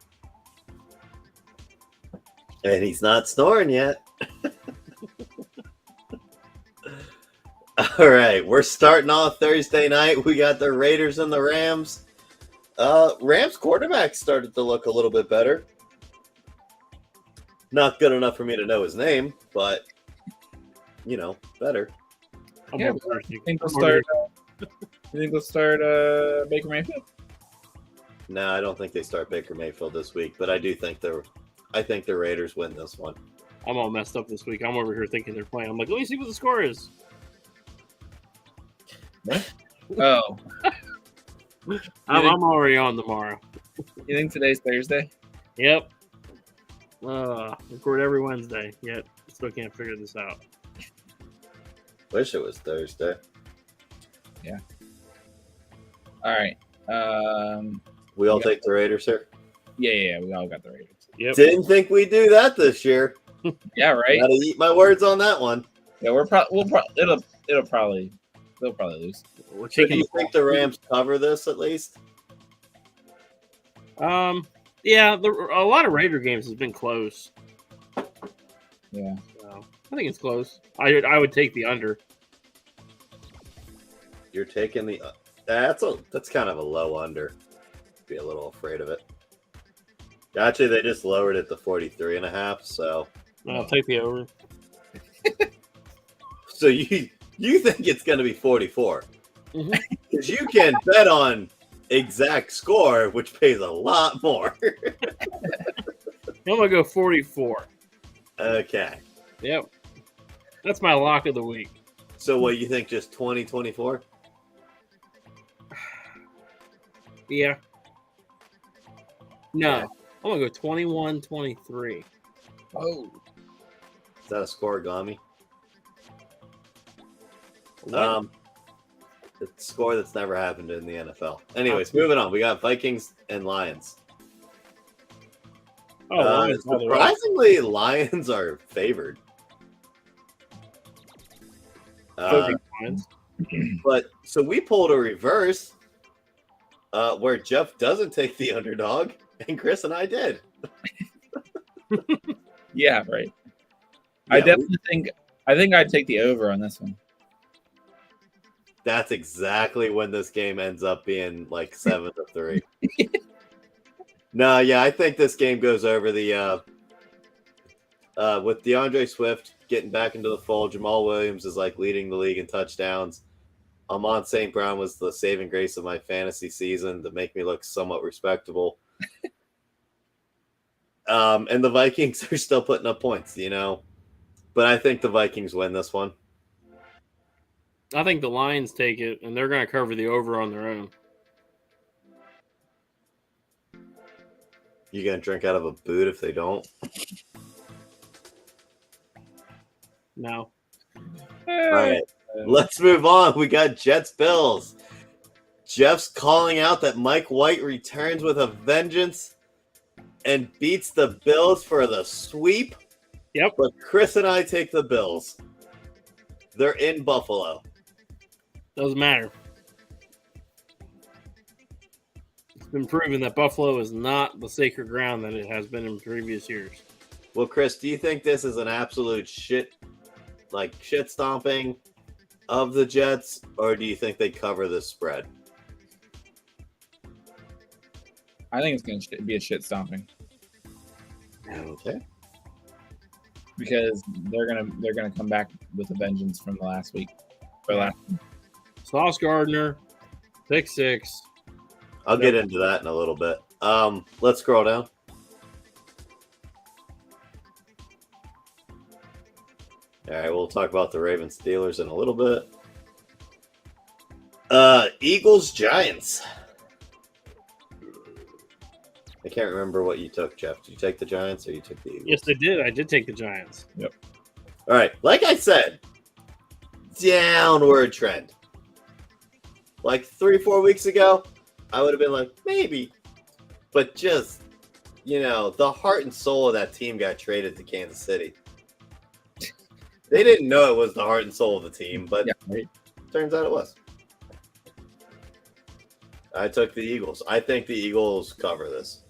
And he's not snoring yet. All right, we're starting off Thursday night. We got the Raiders and the Rams. Rams quarterback started to look a little bit better. Not good enough for me to know his name, but, better. Yeah, you think they'll start? Baker Mayfield? No, I don't think they start Baker Mayfield this week, but I think the Raiders win this one. I'm all messed up this week. I'm over here thinking they're playing. I'm like, let me see what the score is. Oh. I'm already on tomorrow. You think today's Thursday? Yep. Record every Wednesday, yet still can't figure this out. Wish it was Thursday. Yeah. All right. We all take the Raiders here? Yeah, we all got the Raiders. Yep. Didn't think we'd do that this year. Yeah, right. Gotta eat my words on that one. Yeah, they'll probably lose. So do you think the Rams cover this at least? Yeah, a lot of Raider games has been close. Yeah. So, I think it's close. I would take the under. You're taking the that's kind of a low under. Be a little afraid of it. Actually, they just lowered it to 43.5. So I'll take the over. So you You think it's going to be 44. Mhm. Because you can bet on exact score, which pays a lot more. I'm gonna go 44. Okay. Yep, that's my lock of the week. So what, you think just 20-24? Yeah. No, Okay. I'm gonna go 21-23. Oh, Is that a scoregami? What? It's a score that's never happened in the NFL. Anyways, moving on. We got Vikings and Lions. Oh, Lions all the way. Surprisingly, Lions are favored. Lions. But so we pulled a reverse where Jeff doesn't take the underdog, and Chris and I did. yeah, right. Yeah, I definitely think I'd take the over on this one. That's exactly when this game ends up being like 7-3. No, yeah, I think this game goes over the with DeAndre Swift getting back into the fold. Jamal Williams is like leading the league in touchdowns. Amon St. Brown was the saving grace of my fantasy season to make me look somewhat respectable. And the Vikings are still putting up points, you know. But I think the Vikings win this one. I think the Lions take it, and they're going to cover the over on their own. You gonna drink out of a boot if they don't? No. All right, let's move on. We got Jets Bills. Jeff's calling out that Mike White returns with a vengeance and beats the Bills for the sweep. Yep. But Chris and I take the Bills. They're in Buffalo. Doesn't matter. It's been proven that Buffalo is not the sacred ground that it has been in previous years. Well, Chris, do you think this is an absolute shit stomping of the Jets, or do you think they cover this spread? I think it's going to be a shit stomping Okay. because they're gonna come back with a vengeance from the last week. Or last. Sauce Gardner, pick 6. I'll get into that in a little bit. Let's scroll down. All right, we'll talk about the Ravens Steelers in a little bit. Eagles Giants. I can't remember what you took, Jeff. Did you take the Giants or you took the Eagles? Yes, I did. I did take the Giants. Yep. All right, like I said, downward trend. Like 3-4 weeks ago, I would have been like, maybe. But just, the heart and soul of that team got traded to Kansas City. They didn't know it was the heart and soul of the team, but turns out it was. I took the Eagles. I think the Eagles cover this.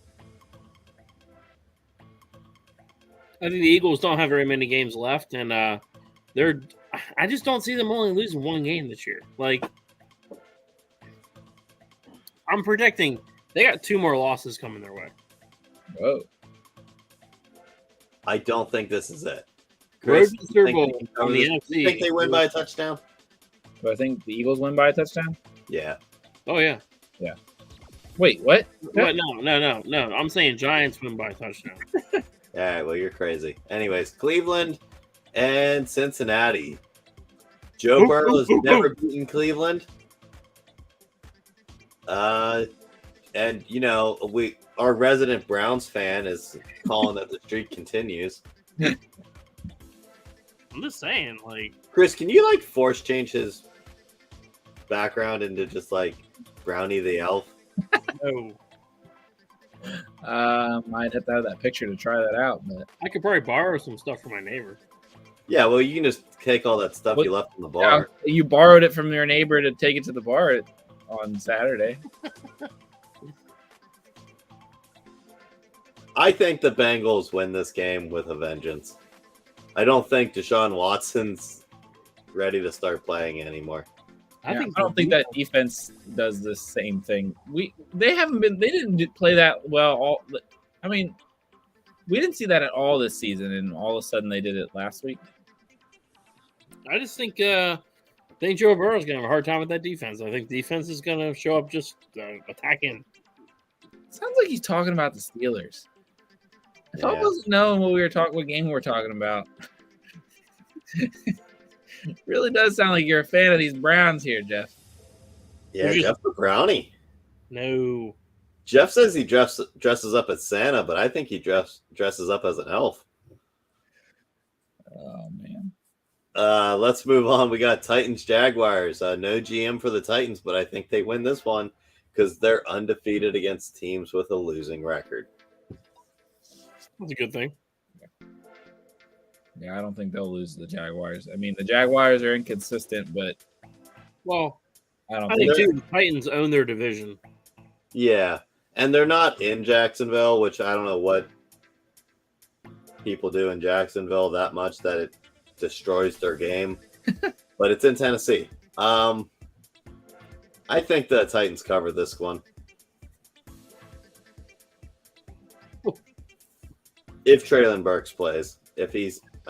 I think the Eagles don't have very many games left, and I just don't see them only losing one game this year. Like, I'm predicting they got 2 more losses coming their way. Whoa. I don't think this is it. Road Chris, to the Super Bowl think on the NFC. you think they win by a touchdown? Do I think the Eagles win by a touchdown? Yeah. Oh, yeah. Wait, what? What? No. I'm saying Giants win by a touchdown. All right, well, you're crazy. Anyways, Cleveland and Cincinnati. Joe Burrow has never beaten Cleveland. And our resident Browns fan is calling that the streak continues. I'm just saying, like, Chris, can you force change his background into just Brownie the Elf? no. I'd have to have that picture to try that out, but I could probably borrow some stuff from my neighbor. Yeah, well, you can just take all that stuff you left in the bar. yeah, you borrowed it from your neighbor to take it to the bar on Saturday. I think the Bengals win this game with a vengeance. I don't think Deshaun Watson's ready to start playing anymore. I don't think that defense does the same thing. They didn't play that well. We didn't see that at all this season, and all of a sudden they did it last week. I just think I think Joe Burrow's going to have a hard time with that defense. I think defense is going to show up just attacking. Sounds like he's talking about the Steelers. If I Yeah. wasn't knowing what game we were talking about, really does sound like you're a fan of these Browns here, Jeff. Yeah, They're just- Jeff's a brownie. No. Jeff says he dresses up as Santa, but I think he dresses up as an elf. Oh man. Let's move on. We got Titans Jaguars. No GM for the Titans, but I think they win this one because they're undefeated against teams with a losing record. That's a good thing. Yeah, I don't think they'll lose to the Jaguars. I mean, the Jaguars are inconsistent, but Well, I don't I think think too, the Titans own their division. Yeah, and they're not in Jacksonville, which I don't know what people do in Jacksonville that much that it destroys their game, but it's in Tennessee. I think the Titans cover this one. If Traylon Burks plays, I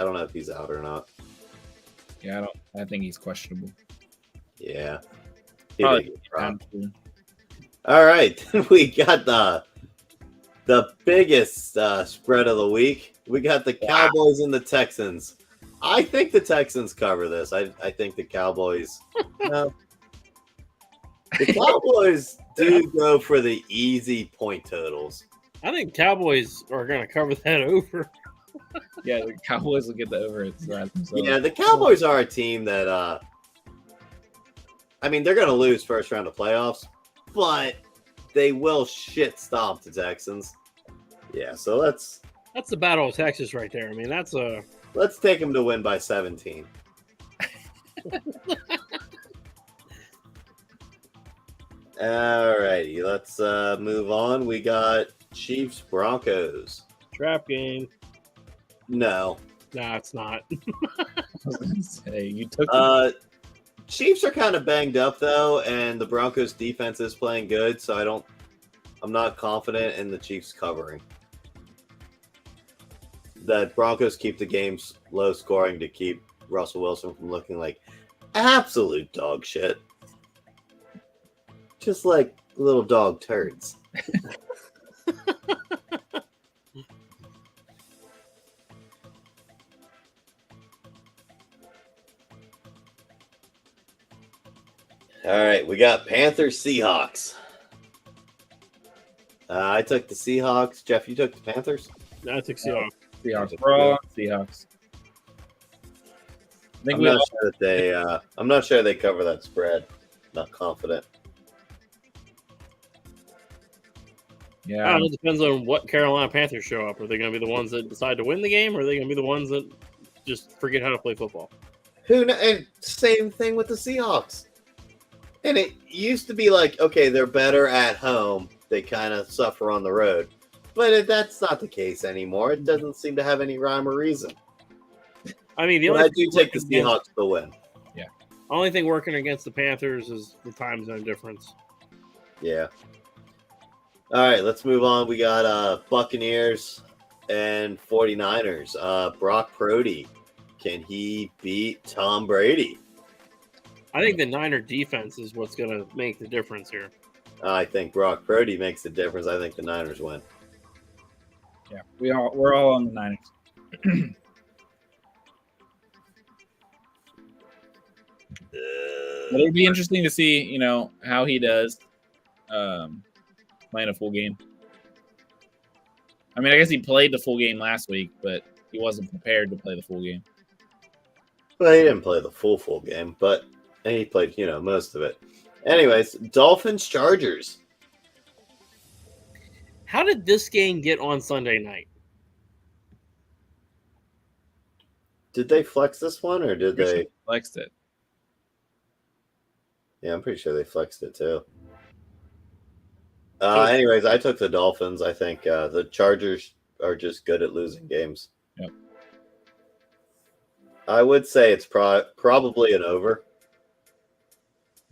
don't know if he's out or not. Yeah, I think he's questionable. Yeah. Probably. All right, we got the biggest spread of the week. We got the Cowboys and the Texans. I think the Texans cover this. I think the Cowboys. No. The Cowboys do go for the easy point totals. I think Cowboys are going to cover that over. Yeah, the Cowboys will get the over it. Yeah, the Cowboys are a team that, I mean, they're going to lose first round of playoffs, but they will shit stomp the Texans. Yeah, so That's the Battle of Texas right there. I mean, let's take them to win by 17. All righty, let's move on. We got Chiefs Broncos. trap game. No. Nah, it's not. I was gonna say you took. Chiefs are kind of banged up though, and the Broncos defense is playing good, so I'm not confident in the Chiefs covering. The Broncos keep the games low scoring to keep Russell Wilson from looking like absolute dog shit. Just like little dog turds. All right, we got Panthers Seahawks. I took the Seahawks. Jeff, you took the Panthers? No, I think Seahawks. Seahawks. We're all on Seahawks. I think I'm not sure they cover that spread. Not confident. Yeah, I don't know, it depends on what Carolina Panthers show up. Are they going to be the ones that decide to win the game, or are they going to be the ones that just forget how to play football? Who knows? And same thing with the Seahawks. And it used to be like, okay, they're better at home. They kind of suffer on the road. But that's not the case anymore. It doesn't seem to have any rhyme or reason. I mean, I do take the Seahawks to win. Yeah. Only thing working against the Panthers is the time zone difference. Yeah. All right, let's move on. We got Buccaneers and 49ers. Brock Purdy. Can he beat Tom Brady? I think the Niner defense is what's going to make the difference here. I think Brock Purdy makes the difference. I think the Niners win. Yeah, we're all on the Niners. But it'll be interesting to see, how he does playing a full game. I mean, I guess he played the full game last week, but he wasn't prepared to play the full game. Well, he didn't play the full game, but he played, most of it. Anyways, Dolphins Chargers. How did this game get on Sunday night? Did they flex this one, or did they flexed it? Yeah, I'm pretty sure they flexed it too. Anyways, I took the Dolphins. I think the Chargers are just good at losing games. Yep. I would say it's probably an over.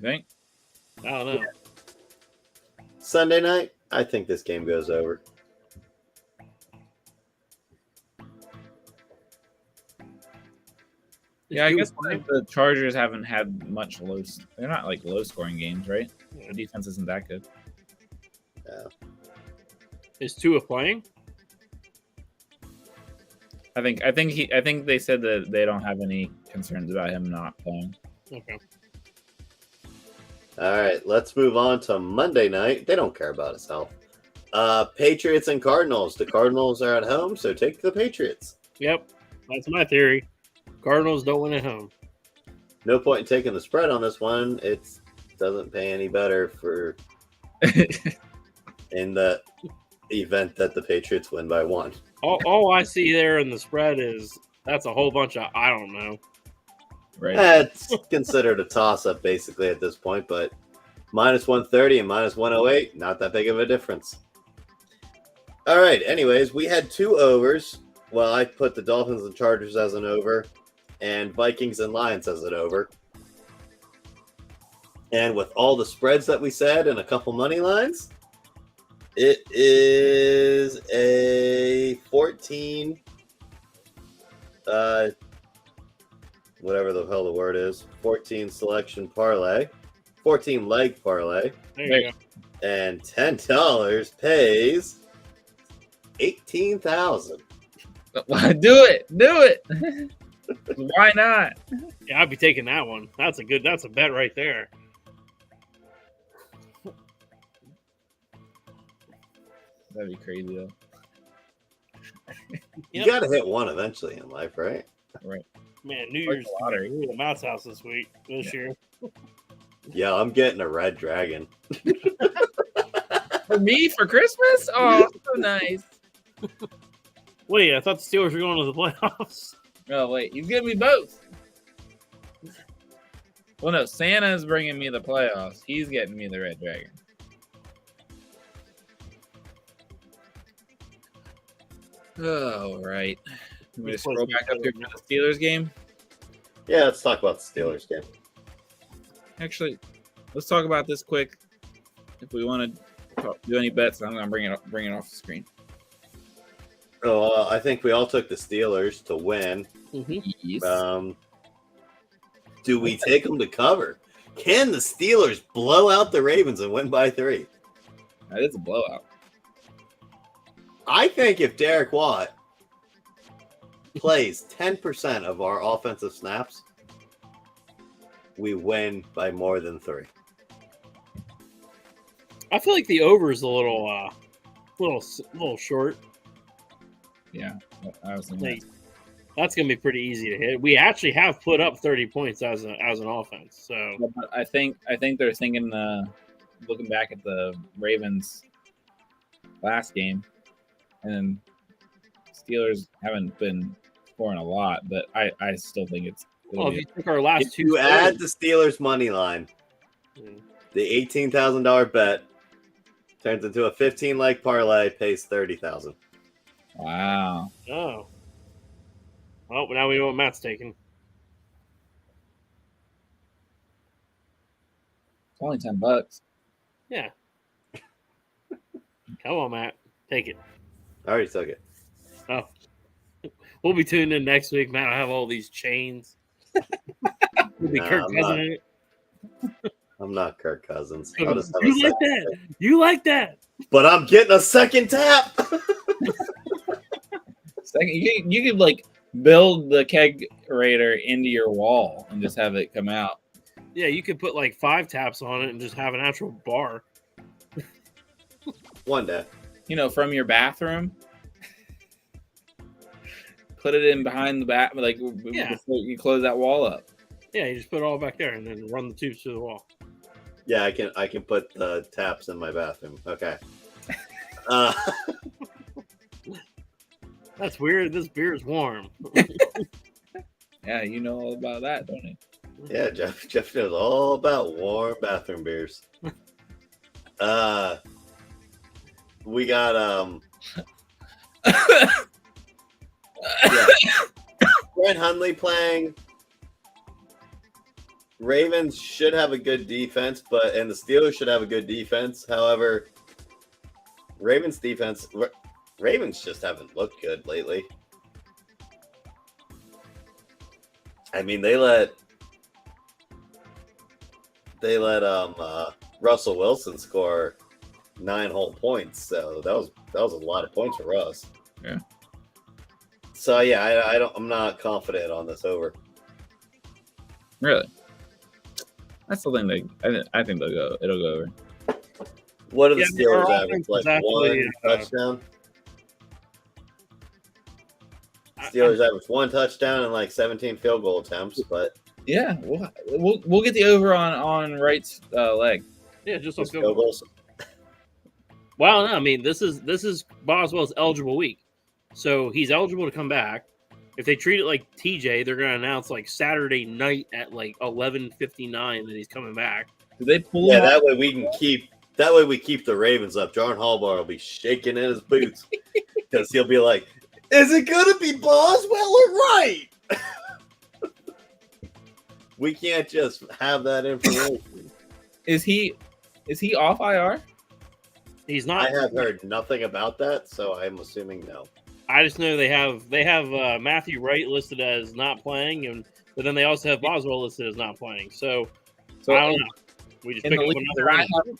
You think? I don't know. Sunday night, I think this game goes over. Yeah, I Tua guess playing? the Chargers haven't had much low. They're not like low scoring games, right? The defense isn't that good. Yeah. Is Tua playing? I think they said that they don't have any concerns about him not playing. Okay. All right, let's move on to Monday night. They don't care about his health. Patriots and Cardinals. The Cardinals are at home, so take the Patriots. Yep. That's my theory. Cardinals don't win at home. No point in taking the spread on this one. It doesn't pay any better for in the event that the Patriots win by 1. All I see there in the spread is that's a whole bunch of I don't know. Right. It's considered a toss-up basically at this point, but minus 130 and minus 108, not that big of a difference. All right, anyways, we had 2 overs. Well, I put the Dolphins and Chargers as an over and Vikings and Lions as an over. And with all the spreads that we said and a couple money lines, it is a 14 whatever the hell the word is, 14 selection parlay, 14 leg parlay, There you go. and $10 pays 18,000. Do it. Why not? Yeah, I'd be taking that one. That's a bet right there. That'd be crazy though. You got to hit one eventually in life, right? Right. Man, New Like Year's the lottery. we're at the Mouse House this year. Yeah, I'm getting a red dragon. For me for Christmas? Oh, so nice. Wait, I thought the Steelers were going to the playoffs. Oh wait, he's giving me both. Well, no, Santa's bringing me the playoffs. He's getting me the red dragon. Oh, right. We just scroll back up here for the Steelers game. Yeah, let's talk about the Steelers game. Actually, let's talk about this quick. If we want to do any bets, I'm gonna bring it off the screen. Oh, I think we all took the Steelers to win. Yes. Do we take them to cover? Can the Steelers blow out the Ravens and win by 3? That is a blowout. I think if Derek Watt plays 10% of our offensive snaps, we win by more than 3. I feel like the over is a little short. Yeah, I was thinking Like, that's going to be pretty easy to hit. We actually have put up 30 points as an offense. So but I think they're thinking, looking back at the Ravens last game, and Steelers haven't been scoring a lot, but I still think it's. well, if you took our last If two, you add the Steelers money line, the $18,000 bet turns into a 15 leg parlay, pays 30,000. Wow. oh, well, now we know what Matt's taking. It's only $10. Yeah, come on, Matt, take it. I already took it. Oh, we'll be tuning in next week. Matt will have all these chains. We'll be Nah, Kirk I'm Cousins not. in it. I'm not Kirk Cousins. I'll just have a You like second that? tap. You like that? But I'm getting a second tap. Second, you could like build the kegerator into your wall and just have it come out. Yeah, you could put like 5 taps on it and just have an actual bar. One day. You know, from your bathroom. Put it in behind the back, like Yeah. before you close that wall up. Yeah, you just put it all back there and then run the tubes through the wall. Yeah, I can put the taps in my bathroom. Okay. That's weird. This beer is warm. Yeah, you know all about that, don't you? Yeah, Jeff knows all about warm bathroom beers. We got yeah. Brent Hundley playing. Ravens should have a good defense, and the Steelers should have a good defense. However, Ravens just haven't looked good lately. I mean, they let Russell Wilson score 9 whole points, so that was a lot of points for Russ. Yeah. So yeah, I'm not confident on this over. Really? I still think I think it'll go over. What do the Yeah, our Steelers offense average? is Like actually, one touchdown? Steelers average 1 touchdown and like 17 field goal attempts, but Yeah, we'll get the over on Wright's leg. Yeah, just on just field field goals. goals. Well, no, I mean this is Boswell's eligible week, so he's eligible to come back. If they treat it like TJ, they're going to announce like Saturday night at like 11:59 that he's coming back. Did they pull Yeah, him that off? way we can keep. That way we keep the Ravens up. John Harbaugh will be shaking in his boots because he'll be like, "Is it gonna be Boswell or Wright?" We can't just have that information. Is he off IR? He's not. I have heard nothing about that, so I'm assuming no. I just know they have Matthew Wright listed as not playing, but then they also have Boswell listed as not playing. So I don't know. We just in pick the up league another that I one. have,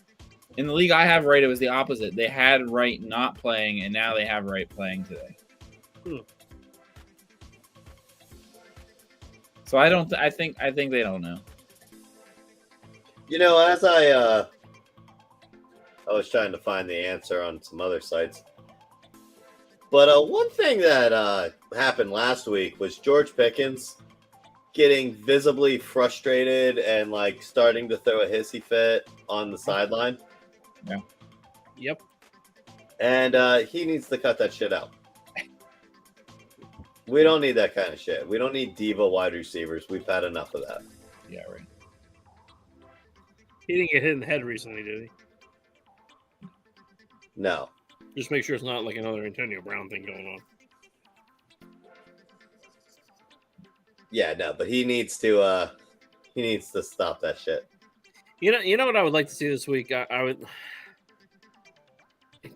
in the league I have Wright, it was the opposite. They had Wright not playing, and now they have Wright playing today. So I think they don't know. You know, as I was trying to find the answer on some other sites. But one thing that happened last week was George Pickens getting visibly frustrated and like starting to throw a hissy fit on the sideline. Yeah. Yep. And he needs to cut that shit out. We don't need that kind of shit. We don't need diva wide receivers. We've had enough of that. Yeah, right. He didn't get hit in the head recently, did he? No. Just make sure it's not like another Antonio Brown thing going on. Yeah, no, but he needs to stop that shit. You know what I would like to see this week? I would.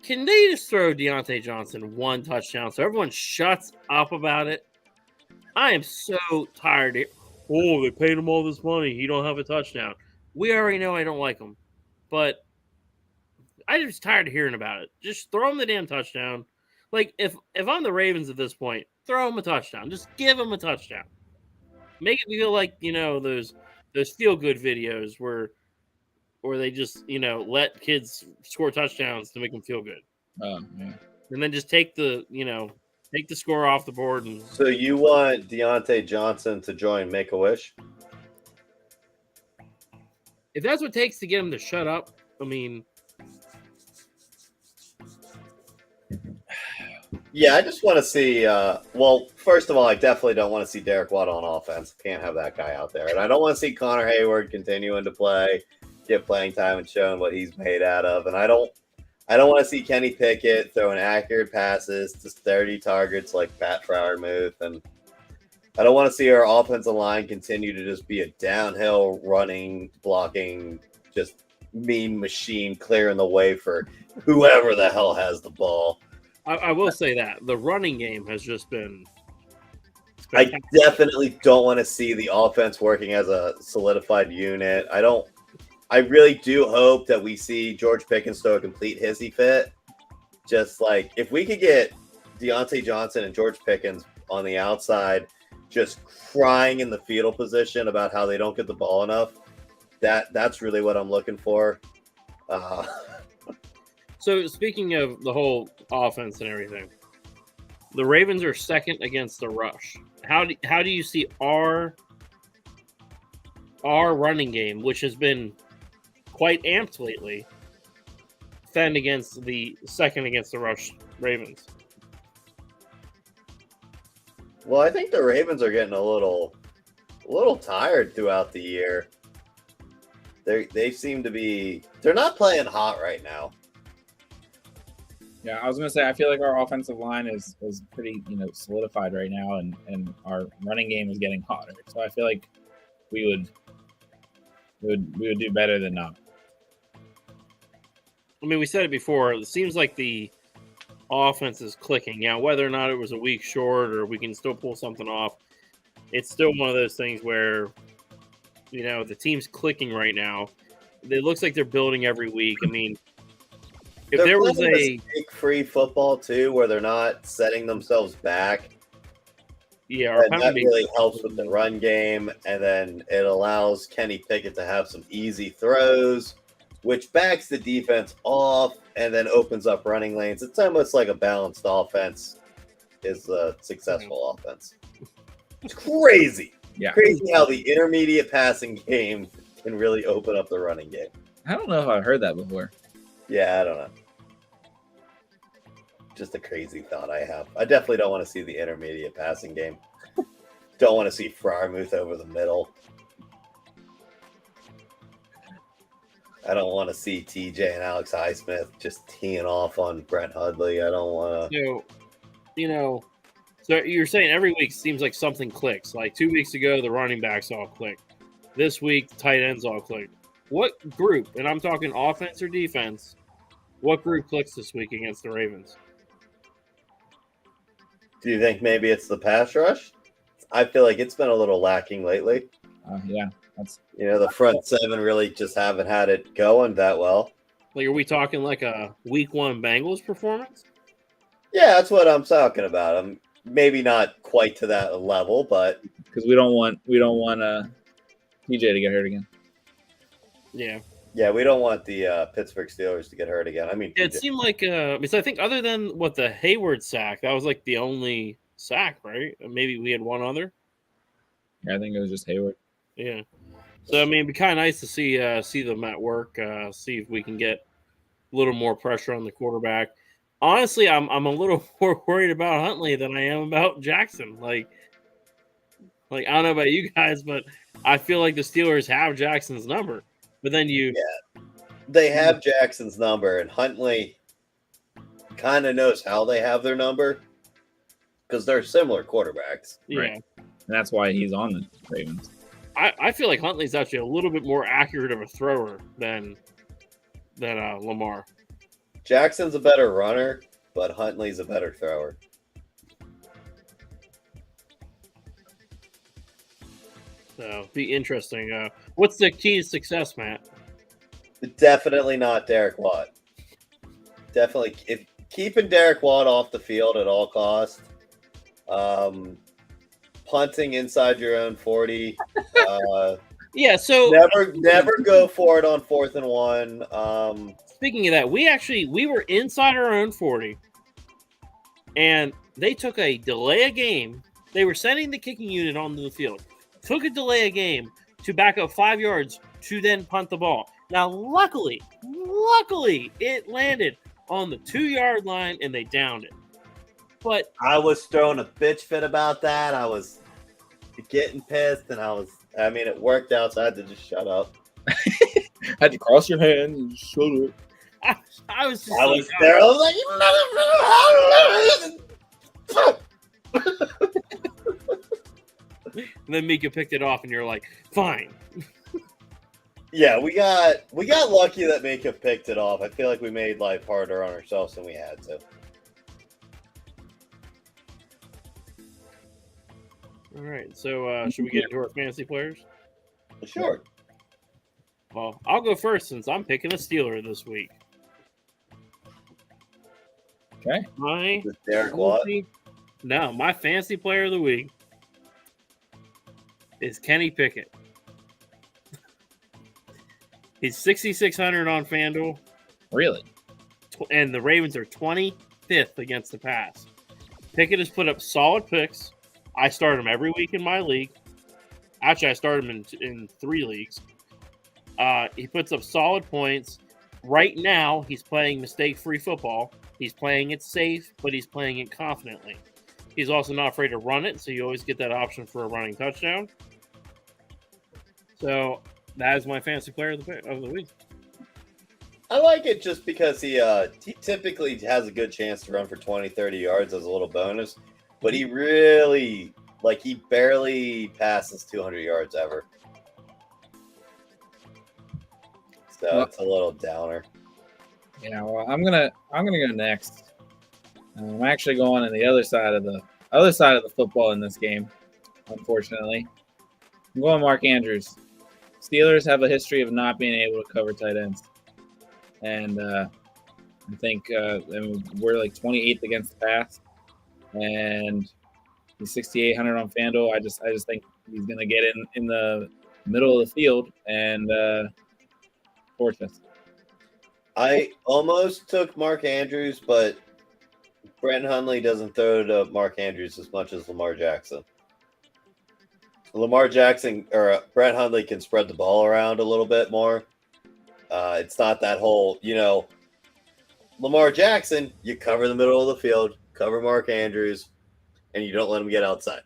Can they just throw Deontay Johnson 1 touchdown so everyone shuts up about it? I am so tired. Oh, they paid him all this money. He don't have a touchdown. We already know I don't like him, but I'm just tired of hearing about it. Just throw him the damn touchdown. Like if I'm the Ravens at this point, throw him a touchdown. Just give him a touchdown. Make it feel like those feel good videos where they just let kids score touchdowns to make them feel good. Oh, yeah. And then just take the score off the board. And So you want Deontay Johnson to join Make-A-Wish? if that's what it takes to get him to shut up, I mean, Yeah, I just want to see. Well, first of all, I definitely don't want to see Derek Watt on offense. Can't have that guy out there, and I don't want to see Connor Hayward continuing to play, get playing time, and showing what he's made out of. And I don't want to see Kenny Pickett throwing accurate passes to 30 targets like Pat Freiermuth, and I don't want to see our offensive line continue to just be a downhill running, blocking, just mean machine clearing the way for whoever the hell has the ball. I will say that the running game has just been. I definitely don't want to see the offense working as a solidified unit. I really do hope that we see George Pickens throw a complete hissy fit. Just like if we could get Deontay Johnson and George Pickens on the outside, just crying in the fetal position about how they don't get the ball enough. That's really what I'm looking for. So speaking of the whole offense and everything, the Ravens are second against the rush. How do you see our running game, which has been quite amped lately, fend against the second against the rush Ravens? Well, I think the Ravens are getting a little tired throughout the year. They seem to be. They're not playing hot right now. Yeah, I was gonna say I feel like our offensive line is pretty solidified right now, and our running game is getting hotter. So I feel like we would do better than not. I mean, we said it before. It seems like the offense is clicking. Now, whether or not it was a week short or we can still pull something off, it's still one of those things where, the team's clicking right now. It looks like they're building every week. I mean, if They're there was playing mistake-free football too, where they're not setting themselves back. Yeah, and that really helps with the run game, and then it allows Kenny Pickett to have some easy throws, which backs the defense off and then opens up running lanes. It's almost like a balanced offense is a successful offense. It's crazy. Yeah. Crazy how the intermediate passing game can really open up the running game. I don't know if I've heard that before. Yeah, I don't know. Just a crazy thought I have. I definitely don't want to see the intermediate passing game. Don't want to see Frymouth over the middle. I don't want to see TJ and Alex Highsmith just teeing off on Brent Hudley. I don't want to. So you're saying every week seems like something clicks. Like 2 weeks ago, the running backs all clicked. This week, tight ends all clicked. What group, and I'm talking offense or defense, what group clicks this week against the Ravens? Do you think maybe it's the pass rush? I feel like it's been a little lacking lately. Yeah. That's the front seven really just haven't had it going that well. Like, are we talking like a week 1 Bengals performance? Yeah, that's what I'm talking about. I'm maybe not quite to that level, but because we don't want TJ to get hurt again. Yeah. Yeah, we don't want the Pittsburgh Steelers to get hurt again. I mean, it seemed like because I think other than the Hayward sack, that was like the only sack, right? Maybe we had one other. Yeah, I think it was just Hayward. Yeah. So I mean, it'd be kind of nice to see them at work. See if we can get a little more pressure on the quarterback. Honestly, I'm a little more worried about Huntley than I am about Jackson. Like I don't know about you guys, but I feel like the Steelers have Jackson's number. But then they have Jackson's number, and Huntley kind of knows how they have their number because they're similar quarterbacks. Yeah. Right. And that's why he's on the Ravens. I feel like Huntley's actually a little bit more accurate of a thrower than Lamar. Jackson's a better runner, but Huntley's a better thrower. So be interesting. What's the key to success, Matt? Definitely not Derek Watt. Definitely, if keeping Derek Watt off the field at all costs. Punting inside your own 40. Yeah, so never go for it on 4th and 1. Speaking of that, we were inside our own 40, and they took a delay of game. They were sending the kicking unit onto the field. Took a delay of game to back up 5 yards to then punt the ball. Now, luckily, it landed on the 2-yard line and they downed it. But I was throwing a bitch fit about that. I was getting pissed, and it worked out, so I had to just shut up. Had to cross your hands and shut up. I was there. I was like, and then Mika picked it off, and you're like, fine. Yeah, we got lucky that Mika picked it off. I feel like we made life harder on ourselves than we had to. All right, so should we get into our fantasy players? Sure. Well, I'll go first since I'm picking a Steeler this week. Okay. My fantasy player of the week is Kenny Pickett. He's 6,600 on FanDuel. Really? And the Ravens are 25th against the pass. Pickett has put up solid picks. I start him every week in my league. Actually, I start him in 3 leagues. He puts up solid points. Right now, he's playing mistake-free football. He's playing it safe, but he's playing it confidently. He's also not afraid to run it, so you always get that option for a running touchdown. So that is my fantasy player of the week. I like it just because he typically has a good chance to run for 20, 30 yards as a little bonus. But he really, he barely passes 200 yards ever. So it's a little downer. Yeah, well, I'm gonna go next. I'm actually going on the other side of the football in this game. unfortunately. I'm going Mark Andrews. Steelers have a history of not being able to cover tight ends. And I think we're like 28th against the pass. And he's 6,800 on FanDuel. I just think he's going to get in the middle of the field and torch us. I almost took Mark Andrews, but Brent Hundley doesn't throw to Mark Andrews as much as Lamar Jackson. Lamar Jackson or Brent Hundley can spread the ball around a little bit more. It's not that whole, Lamar Jackson, you cover the middle of the field, cover Mark Andrews, and you don't let him get outside.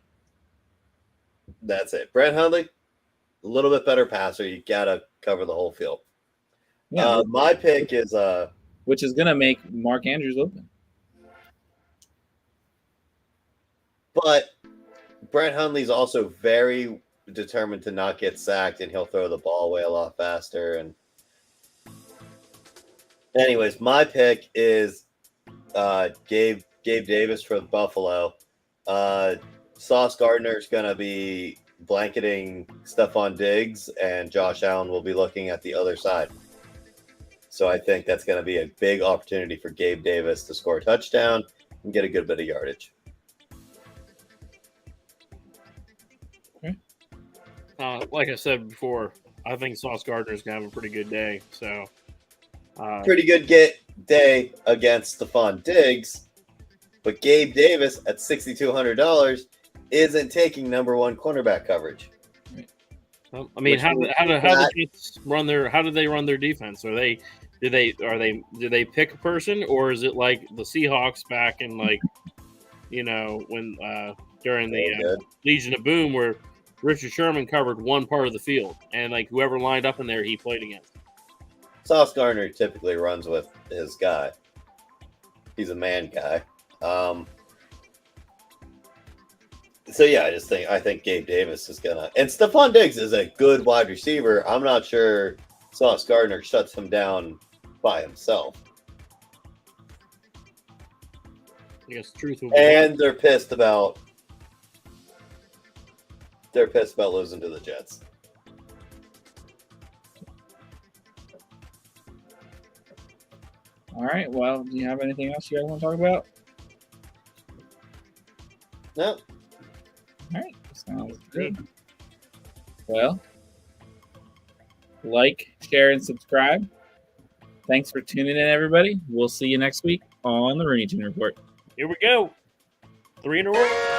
That's it. Brent Hundley, a little bit better passer. You got to cover the whole field. Yeah, my pick is which is going to make Mark Andrews open. But Brent Hundley's also very determined to not get sacked, and he'll throw the ball away a lot faster. And anyways, my pick is Gabe Davis for Buffalo. Sauce Gardner is going to be blanketing Stephon Diggs, and Josh Allen will be looking at the other side. So I think that's going to be a big opportunity for Gabe Davis to score a touchdown and get a good bit of yardage. Like I said before, I think Sauce Gardner is going to have a pretty good day. So, pretty good day against Stephon Diggs, but Gabe Davis at $6,200 isn't taking number one cornerback coverage. I mean, how do the Jets run their? How do they run their defense? Do they pick a person, or is it like the Seahawks back in when during the Legion of Boom where Richard Sherman covered one part of the field, and like whoever lined up in there, he played against. Sauce Gardner typically runs with his guy. He's a man guy. So yeah, I think Gabe Davis is gonna, and Stephon Diggs is a good wide receiver. I'm not sure Sauce Gardner shuts him down by himself. I guess truth will and they're pissed about losing to the Jets. All right. Well, do you have anything else you guys want to talk about? No. All right. Sounds good. Well, like, share, and subscribe. Thanks for tuning in, everybody. We'll see you next week on the Rooney Toon Report. Here we go. 3 in a row.